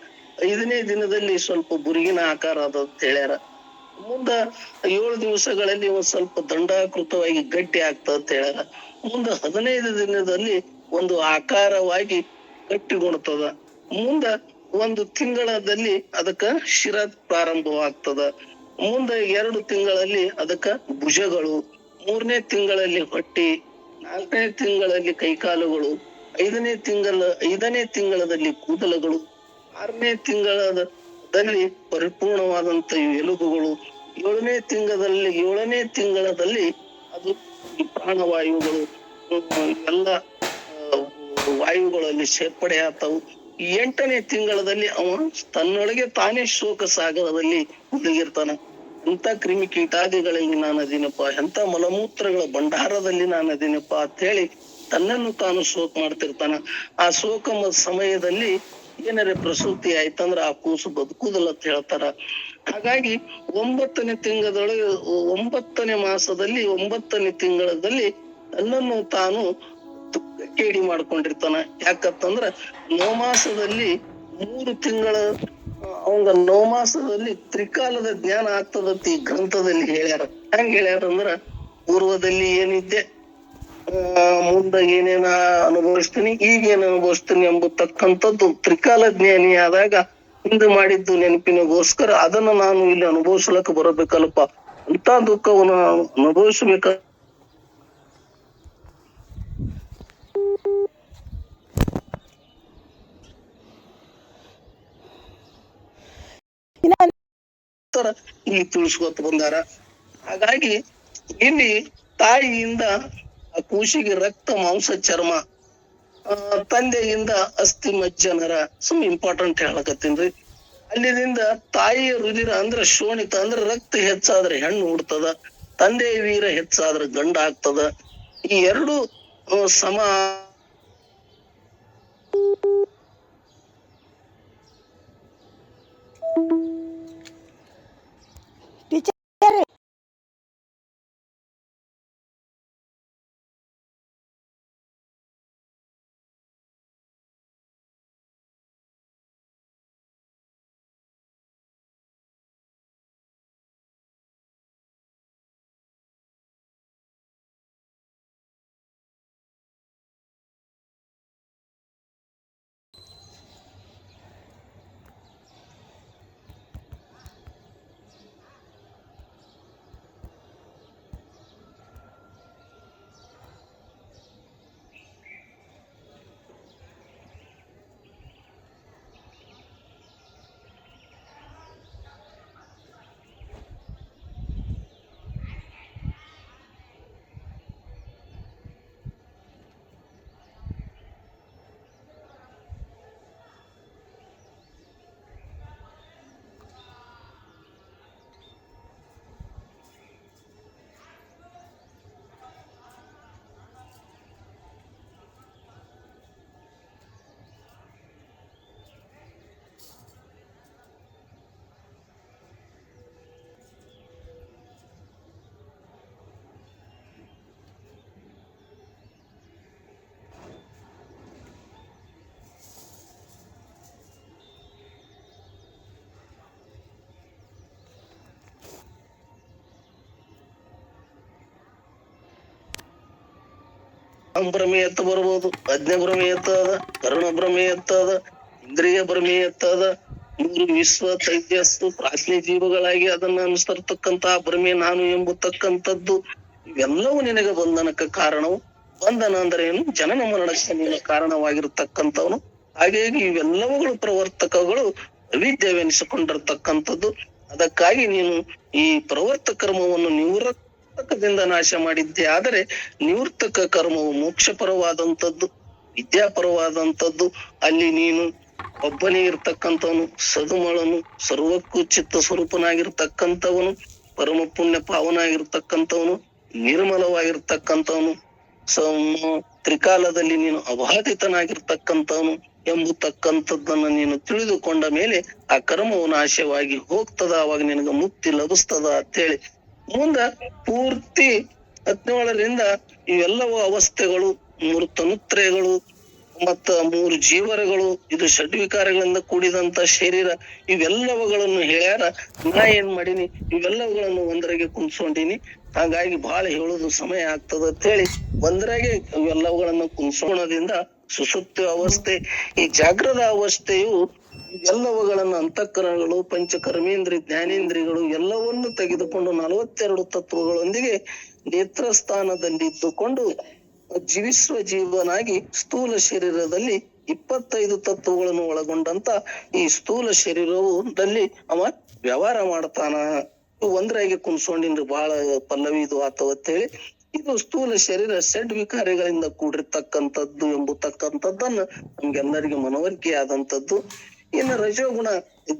5ನೇ ದಿನದಲ್ಲಿ ಸ್ವಲ್ಪ ಬುರುಗಿನ ಆಕಾರ ಅದ ಅಂತ ಹೇಳ್ಯಾರ. ಮುಂದ 7 ದಿವಸಗಳಲ್ಲಿ ಒಂದ್ ಸ್ವಲ್ಪ ದಂಡಾಕೃತವಾಗಿ ಗಟ್ಟಿ ಆಗ್ತದ ಅಂತ ಹೇಳ್ಯಾರ. ಮುಂದ 15 ದಿನದಲ್ಲಿ ಒಂದು ಆಕಾರವಾಗಿ ಗಟ್ಟಿಗೊಳ್ತದ. ಮುಂದ 1 ತಿಂಗಳಲ್ಲಿ ಅದಕ್ಕ ಶಿರ ಪ್ರಾರಂಭವಾಗ್ತದ. ಮುಂದ 2 ತಿಂಗಳಲ್ಲಿ ಅದಕ್ಕ ಭುಜಗಳು, 3ನೇ ತಿಂಗಳಲ್ಲಿ ಹೊಟ್ಟಿ, 4ನೇ ತಿಂಗಳಲ್ಲಿ ಕೈಕಾಲುಗಳು, 5ನೇ ತಿಂಗಳಲ್ಲಿ ಕೂದಲುಗಳು, 6ನೇ ದಲ್ಲಿ ಪರಿಪೂರ್ಣವಾದಂತ ಈ ಎಲುಬುಗಳು 7ನೇ ತಿಂಗಳದಲ್ಲಿ ಅದು ಈ ಪ್ರಾಣವಾಯುಗಳು ಎಲ್ಲ ವಾಯುಗಳಲ್ಲಿ ಸೇರ್ಪಡೆ ಆಗ್ತಾವು. 8ನೇ ತಿಂಗಳಲ್ಲಿ ಅವ ತನ್ನೊಳಗೆ ತಾನೇ ಶೋಕ ಸಾಗರದಲ್ಲಿ ಮುಳುಗಿರ್ತಾನ. ಎಂತ ಕ್ರಿಮಿ ಕೀಟಾದಿಗಳಲ್ಲಿ ನಾನು ಅದಿನಪ್ಪ, ಎಂತ ಮಲಮೂತ್ರಗಳ ಭಂಡಾರದಲ್ಲಿ ನಾನು ಅದಿನಪ್ಪ ಅಂತ ಹೇಳಿ ತನ್ನನ್ನು ತಾನು ಶೋಕ ಮಾಡ್ತಿರ್ತಾನ. ಆ ಶೋಕ ಸಮಯದಲ್ಲಿ ಏನಾರೆ ಪ್ರಸೂತಿ ಆಯ್ತಂದ್ರ ಆ ಕೂಸು ಬದುಕುದಿಲ್ಲ ಅಂತ ಹೇಳ್ತಾರ. ಹಾಗಾಗಿ 9ನೇ ಮಾಸದಲ್ಲಿ 9ನೇ ತಿಂಗಳಲ್ಲಿ ತನ್ನನ್ನು ತಾನು ಕೇಡಿ ಮಾಡ್ಕೊಂಡಿರ್ತಾನ. ಯಾಕಂತಂದ್ರ ನವಮಾಸದಲ್ಲಿ 3 ತಿಂಗಳ ಅವಂಗ ನವಮಾಸದಲ್ಲಿ ತ್ರಿಕಾಲದ ಜ್ಞಾನ ಆಗ್ತದಂತ ಈ ಗ್ರಂಥದಲ್ಲಿ ಹೇಳ್ಯಾರ. ಹೆಂಗ್ ಹೇಳ್ಯಾರ ಅಂದ್ರ, ಪೂರ್ವದಲ್ಲಿ ಏನಿದ್ದೆ, ಮುಂದ ಏನೇನ ಅನುಭವಿಸ್ತೀನಿ, ಈಗೇನ್ ಅನುಭವಿಸ್ತೀನಿ ಎಂಬತಕ್ಕಂಥದ್ದು ತ್ರಿಕಾಲ ಜ್ಞಾನಿ ಆದಾಗ ಹಿಂದೆ ಮಾಡಿದ್ದು ನೆನಪಿನಗೋಸ್ಕರ ಅದನ್ನ ನಾನು ಇಲ್ಲಿ ಅನುಭವಿಸ್ಲಕ್ಕ ಬರಬೇಕಲ್ಪ, ಅಂತ ದುಃಖವನ್ನು ಅನುಭವಿಸ್ಬೇಕ. ಇಲ್ಲಿ ತಿಳಿಸ್ಕೊತ ಬಂದಾರ. ಹಾಗಾಗಿ ಇಲ್ಲಿ ತಾಯಿಯಿಂದ ಆ ಕೂಸಿಗೆ ರಕ್ತ ಮಾಂಸ ಚರ್ಮ, ತಂದೆಯಿಂದ ಅಸ್ಥಿ ಮಜ್ಜನರ ಇಂಪಾರ್ಟೆಂಟ್ ಹೇಳಕತ್ತೀನ್ರಿ. ಅಲ್ಲಿದಿಂದ ತಾಯಿಯ ರುಧಿರ ಅಂದ್ರ ಶೋಣಿತ ಅಂದ್ರ ರಕ್ತ ಹೆಚ್ಚಾದ್ರೆ ಹೆಣ್ಣು ಹುಡ್ತದ, ತಂದೆಯ ವೀರ ಹೆಚ್ಚಾದ್ರೆ ಗಂಡ ಆಗ್ತದ. ಈ ಎರಡು ಸಮ ಭ್ರಮೆ ಎತ್ತ ಬರ್ಬೋದು, ಅಜ್ಞ ಭ್ರಮೆ ಎತ್ತದ, ಕರ್ಣ ಭ್ರಮೆ ಎತ್ತದ, ಇಂದ್ರಿಯ ಭ್ರಮೆ ಎತ್ತದ. 3 ವಿಶ್ವ ತೈಜಸ್ಸು ಪ್ರಾಚೀನ ಜೀವಗಳಾಗಿ ಅದನ್ನ ಅನುಸರ್ತಕ್ಕಂತಹ ಭ್ರಮೆ ನಾನು ಎಂಬತಕ್ಕಂಥದ್ದು ಇವೆಲ್ಲವೂ ನಿನಗೆ ಬಂಧನಕ್ಕೆ ಕಾರಣವು. ಬಂಧನ ಅಂದ್ರೆ ಏನು? ಜನನ ಮರಣಕ್ಕೆ ನೀನು ಕಾರಣವಾಗಿರ್ತಕ್ಕಂಥವನು. ಹಾಗಾಗಿ ಇವೆಲ್ಲವುಗಳು ಪ್ರವರ್ತಕಗಳು ಅವಿದ್ಯವೆನಿಸಿಕೊಂಡಿರ್ತಕ್ಕಂಥದ್ದು. ಅದಕ್ಕಾಗಿ ನೀನು ಈ ಪ್ರವರ್ತ ಕರ್ಮವನ್ನು ನಿವೃತ್ತಕದಿಂದ ನಾಶ ಮಾಡಿದ್ದೆ. ಆದರೆ ನಿವೃತ್ತಕ ಕರ್ಮವು ಮೋಕ್ಷಪರವಾದಂಥದ್ದು, ವಿದ್ಯಾಪರವಾದಂಥದ್ದು. ಅಲ್ಲಿ ನೀನು ಒಬ್ಬನೇ ಇರ್ತಕ್ಕಂಥವನು, ಸದುಮಳನು, ಸರ್ವಕ್ಕೂ ಚಿತ್ತ ಸ್ವರೂಪನಾಗಿರ್ತಕ್ಕಂಥವನು, ಪರಮ ಪುಣ್ಯ ಪಾವನಾಗಿರ್ತಕ್ಕಂಥವನು, ನಿರ್ಮಲವಾಗಿರ್ತಕ್ಕಂಥವನು, ತ್ರಿಕಾಲದಲ್ಲಿ ನೀನು ಅಬಾಧಿತನಾಗಿರ್ತಕ್ಕಂಥವನು ಎಂಬತಕ್ಕಂಥದ್ದನ್ನ ನೀನು ತಿಳಿದುಕೊಂಡ ಮೇಲೆ ಆ ಕರ್ಮವು ನಾಶವಾಗಿ ಹೋಗ್ತದ. ಅವಾಗ ನಿನಗ ಮುಕ್ತಿ ಲಭಿಸ್ತದ ಅಂತೇಳಿ ಮುಂದ ಪೂರ್ತಿ 17ರಿಂದ ಇವೆಲ್ಲವೂ ಅವಸ್ಥೆಗಳು, 3 ತನುತ್ರಯಗಳು ಮತ್ತ 3 ಜೀವರಗಳು, ಇದು ಷಡ್ವಿಕಾರಗಳಿಂದ ಕೂಡಿದಂತ ಶರೀರ, ಇವೆಲ್ಲವುಗಳನ್ನು ಹೇಳ್ಯಾರ. ನಾ ಏನ್ ಮಾಡೀನಿ, ಇವೆಲ್ಲವುಗಳನ್ನು ಒಂದರಾಗೆ ಕುಂತ್ಕೊಂಡಿನಿ. ಹಾಗಾಗಿ ಬಹಳ ಹೇಳುದು ಸಮಯ ಆಗ್ತದ ಅಂತ ಹೇಳಿ ಒಂದರಾಗೆ ಇವೆಲ್ಲವುಗಳನ್ನು ಕುಂತ್ಕೊಳ್ಳೋದ್ರಿಂದ ಸುಸುಪ್ತಿ ಅವಸ್ಥೆ, ಈ ಜಾಗೃತ ಅವಸ್ಥೆಯು ಎಲ್ಲವುಗಳನ್ನು ಅಂತಃಕರಣಗಳು, ಪಂಚಕರ್ಮೇಂದ್ರಿ, ಜ್ಞಾನೇಂದ್ರಿಗಳು ಎಲ್ಲವನ್ನು ತೆಗೆದುಕೊಂಡು 42 ತತ್ವಗಳೊಂದಿಗೆ ನೇತ್ರ ಸ್ಥಾನದಲ್ಲಿ ಇದ್ದುಕೊಂಡು ಜೀವಿಸುವ ಜೀವನಾಗಿ ಸ್ಥೂಲ ಶರೀರದಲ್ಲಿ 25 ತತ್ವಗಳನ್ನು ಒಳಗೊಂಡಂತ ಈ ಸ್ಥೂಲ ಶರೀರದಲ್ಲಿ ಅವ ವ್ಯವಹಾರ ಮಾಡ್ತಾನ. ಒಂದ್ರಾಗೆ ಕುಣ್ಸ್ಕೊಂಡಿನ್ರಿ ಬಹಳ ಪಲ್ಲವಿ ಇದು ಆತವತ್ತೇಳಿ. ಇದು ಸ್ಥೂಲ ಶರೀರ ಷಡ್ ವಿಕಾರಗಳಿಂದ ಕೂಡಿರ್ತಕ್ಕಂಥದ್ದು ಎಂಬತಕ್ಕಂಥದ್ದನ್ನ ನಮ್ಗೆಲ್ಲರಿಗೂ ಮನವರಿಕೆ ಆದಂತದ್ದು. ಇನ್ನು ರಜೋಗುಣ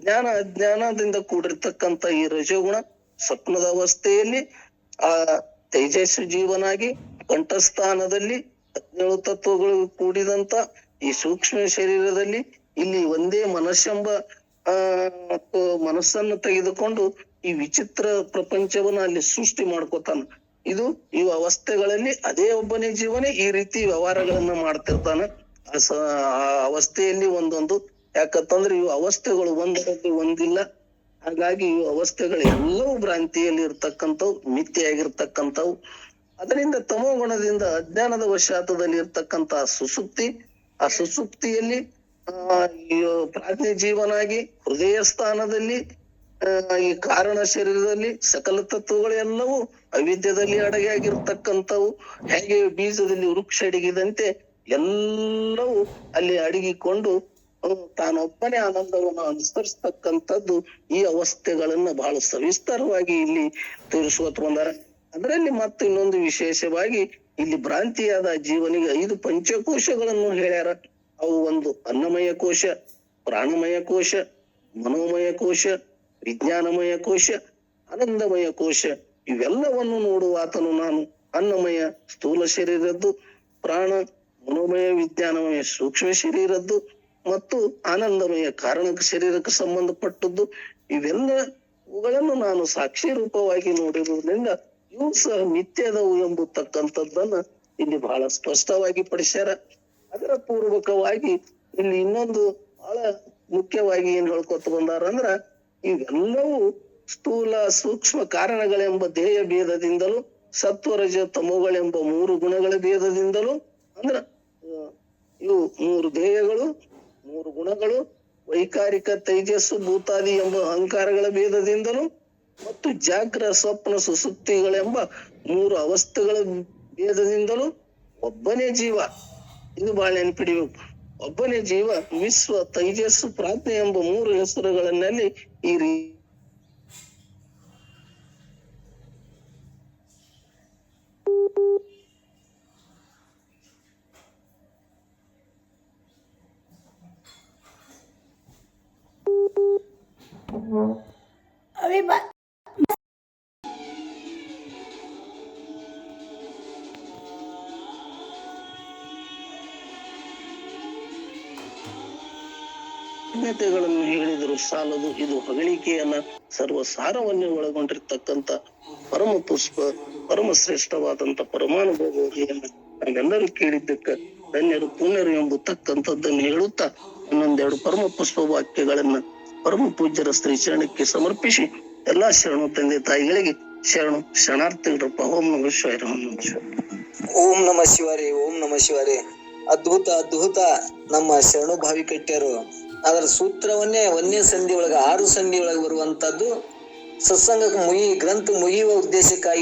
ಜ್ಞಾನ ಅಜ್ಞಾನದಿಂದ ಕೂಡಿರ್ತಕ್ಕಂಥ ಈ ರಜೋಗುಣ ಸ್ವಪ್ನದ ಅವಸ್ಥೆಯಲ್ಲಿ ಆ ತೇಜಸ್ವಿ ಜೀವನಾಗಿ ಕಂಠಸ್ಥಾನದಲ್ಲಿ 17 ತತ್ವಗಳು ಕೂಡಿದಂತ ಈ ಸೂಕ್ಷ್ಮ ಶರೀರದಲ್ಲಿ ಇಲ್ಲಿ ಒಂದೇ ಮನಸ್ಸೆಂಬ ಮನಸ್ಸನ್ನು ತೆಗೆದುಕೊಂಡು ಈ ವಿಚಿತ್ರ ಪ್ರಪಂಚವನ್ನ ಅಲ್ಲಿ ಸೃಷ್ಟಿ ಮಾಡ್ಕೋತಾನ. ಇದು ಈ ಅವಸ್ಥೆಗಳಲ್ಲಿ ಅದೇ ಒಬ್ಬನೇ ಜೀವನೇ ಈ ರೀತಿ ವ್ಯವಹಾರಗಳನ್ನ ಮಾಡ್ತಿರ್ತಾನ. ಆ ಅವಸ್ಥೆಯಲ್ಲಿ ಒಂದೊಂದು, ಯಾಕಂತಂದ್ರೆ ಇವು ಅವಸ್ಥೆಗಳು ಒಂದರಲ್ಲಿ ಒಂದಿಲ್ಲ. ಹಾಗಾಗಿ ಇವು ಅವಸ್ಥೆಗಳು ಎಲ್ಲವೂ ಭ್ರಾಂತಿಯಲ್ಲಿ ಇರ್ತಕ್ಕಂಥವು, ಮಿಥ್ಯೆಯಾಗಿರ್ತಕ್ಕಂಥವು. ಅದರಿಂದ ತಮೋಗುಣದಿಂದ ಅಜ್ಞಾನದ ವಶಾತದಲ್ಲಿ ಇರ್ತಕ್ಕಂಥ ಸುಸುಪ್ತಿ, ಆ ಸುಸುಪ್ತಿಯಲ್ಲಿ ಪ್ರಾಜ್ಞೆ ಜೀವನಾಗಿ ಹೃದಯ ಸ್ಥಾನದಲ್ಲಿ ಈ ಕಾರಣ ಶರೀರದಲ್ಲಿ ಸಕಲ ತತ್ವಗಳು ಎಲ್ಲವೂ ಅವಿದ್ಯದಲ್ಲಿ ಅಡಗಿಯಾಗಿರ್ತಕ್ಕಂಥವು. ಹೇಗೆ ಬೀಜದಲ್ಲಿ ವೃಕ್ಷ ಅಡಗಿದಂತೆ ಎಲ್ಲವೂ ಅಲ್ಲಿ ಅಡಗಿಕೊಂಡು ತಾನೊಬ್ಬನೇ ಆನಂದವನ್ನು ಅನುಸರಿಸ್ತಕ್ಕಂಥದ್ದು ಈ ಅವಸ್ಥೆಗಳನ್ನ ಬಹಳ ಸವಿಸ್ತಾರವಾಗಿ ಇಲ್ಲಿ ತೋರಿಸುವತ್ ಬಂದಾರ. ಅದರಲ್ಲಿ ಮತ್ತೆ ಇನ್ನೊಂದು ವಿಶೇಷವಾಗಿ ಇಲ್ಲಿ ಭ್ರಾಂತಿಯಾದ ಜೀವನಿಗೆ 5 ಪಂಚಕೋಶಗಳನ್ನು ಹೇಳ್ಯಾರ. ಅವು ಒಂದು ಅನ್ನಮಯ ಕೋಶ, ಪ್ರಾಣಮಯ ಕೋಶ, ಮನೋಮಯ ಕೋಶ, ವಿಜ್ಞಾನಮಯ ಕೋಶ, ಆನಂದಮಯ ಕೋಶ. ಇವೆಲ್ಲವನ್ನು ನೋಡುವ ಆತನು ನಾನು ಅನ್ನಮಯ ಸ್ಥೂಲ ಶರೀರದ್ದು, ಪ್ರಾಣ ಮನೋಮಯ ವಿಜ್ಞಾನಮಯ ಸೂಕ್ಷ್ಮ ಶರೀರದ್ದು ಮತ್ತು ಆನಂದಮಯ ಕಾರಣ ಶರೀರಕ್ಕೆ ಸಂಬಂಧಪಟ್ಟದ್ದು. ಇವೆಲ್ಲವುಗಳನ್ನು ನಾನು ಸಾಕ್ಷಿ ರೂಪವಾಗಿ ನೋಡಿರುವುದರಿಂದ ಇವು ಸಹ ಮಿಥ್ಯದವು ಎಂಬತಕ್ಕಂಥದ್ದನ್ನ ಇಲ್ಲಿ ಬಹಳ ಸ್ಪಷ್ಟವಾಗಿ ಪಡಿಸ್ಯಾರ. ಅದರ ಪೂರ್ವಕವಾಗಿ ಇಲ್ಲಿ ಇನ್ನೊಂದು ಬಹಳ ಮುಖ್ಯವಾಗಿ ಏನ್ ಹೇಳ್ಕೊತ ಬಂದಾರ ಅಂದ್ರ, ಇವೆಲ್ಲವೂ ಸ್ಥೂಲ ಸೂಕ್ಷ್ಮ ಕಾರಣಗಳೆಂಬ ದೇಹ ಭೇದದಿಂದಲೂ ಸತ್ವರಜ ತಮೋಗಳೆಂಬ 3 ಗುಣಗಳ ಭೇದದಿಂದಲೂ, ಅಂದ್ರ ಇವು 3 ದೇಹಗಳು 3 ಗುಣಗಳು, ವೈಕಾರಿಕ ತೈಜಸ್ಸು ಭೂತಾದಿ ಎಂಬ ಅಹಂಕಾರಗಳ ಭೇದದಿಂದಲೂ ಮತ್ತು ಜಾಗ್ರ ಸ್ವಪ್ನ ಸುಸುಪ್ತಿಗಳೆಂಬ 3 ಅವಸ್ಥೆಗಳ ಭೇದದಿಂದಲೂ ಒಬ್ಬನೇ ಜೀವ, ಇದು ಬಹಳ ನೆನ್ಪಿಡಿಬೇಕು, ಒಬ್ಬನೇ ಜೀವ ವಿಶ್ವ ತೈಜಸ್ಸು ಪ್ರಾಜ್ಞೆ ಎಂಬ 3 ಹೆಸರುಗಳಲ್ಲಿ ಈ ಗಳನ್ನು ಹೇಳಿದ್ರು ಸಾಲದು. ಇದು ಹೊಗಳಿಕೆಯನ್ನ ಸರ್ವಸಾರವನ್ನೇ ಒಳಗೊಂಡಿರ್ತಕ್ಕಂಥ ಪರಮ ಪುಷ್ಪ, ಪರಮ ಶ್ರೇಷ್ಠವಾದಂತ ಪರಮಾನುಭವವನ್ನು ನಾವೆಲ್ಲರೂ ಕೇಳಿದ್ದಕ್ಕ ಧನ್ಯರು ಪುಣ್ಯರು ಎಂಬತಕ್ಕಂಥದ್ದನ್ನು ಹೇಳುತ್ತಾ ಇನ್ನೊಂದೆರಡು ಪರಮ ಪುಷ್ಪ ವಾಕ್ಯಗಳನ್ನ ಪರಮ ಪೂಜ್ಯರ ಶ್ರೀ ಚರಣಕ್ಕೆ ಸಮರ್ಪಿಸಿ ಎಲ್ಲಾ ಶರಣು ತಂದೆ ತಾಯಿಗಳಿಗೆ ಶರಣು ಶರಣಾರ್ಥಿಗಳಪ್ಪ. ಓಂ ನಮಃ ಶಿವಾಯ. ಓಂ ನಮಃ ಶಿವಾರಿ. ಓಂ ನಮಃ ಶಿವಾರಿ. ಅದ್ಭುತ ಅದ್ಭುತ ನಮ್ಮ ಶರಣು ಭಾವಿ ಕಟ್ಟ್ಯರು. ಅದರ ಸೂತ್ರವನ್ನೇ 1ನೇ ಸಂಧಿ ಒಳಗ 6 ಸಂಧಿ ಒಳಗೆ ಬರುವಂತದ್ದು ಸತ್ಸಂಗಕ್ಕೆ ಗ್ರಂಥ ಮುಗಿಯುವ ಉದ್ದೇಶಕ್ಕಾಗಿ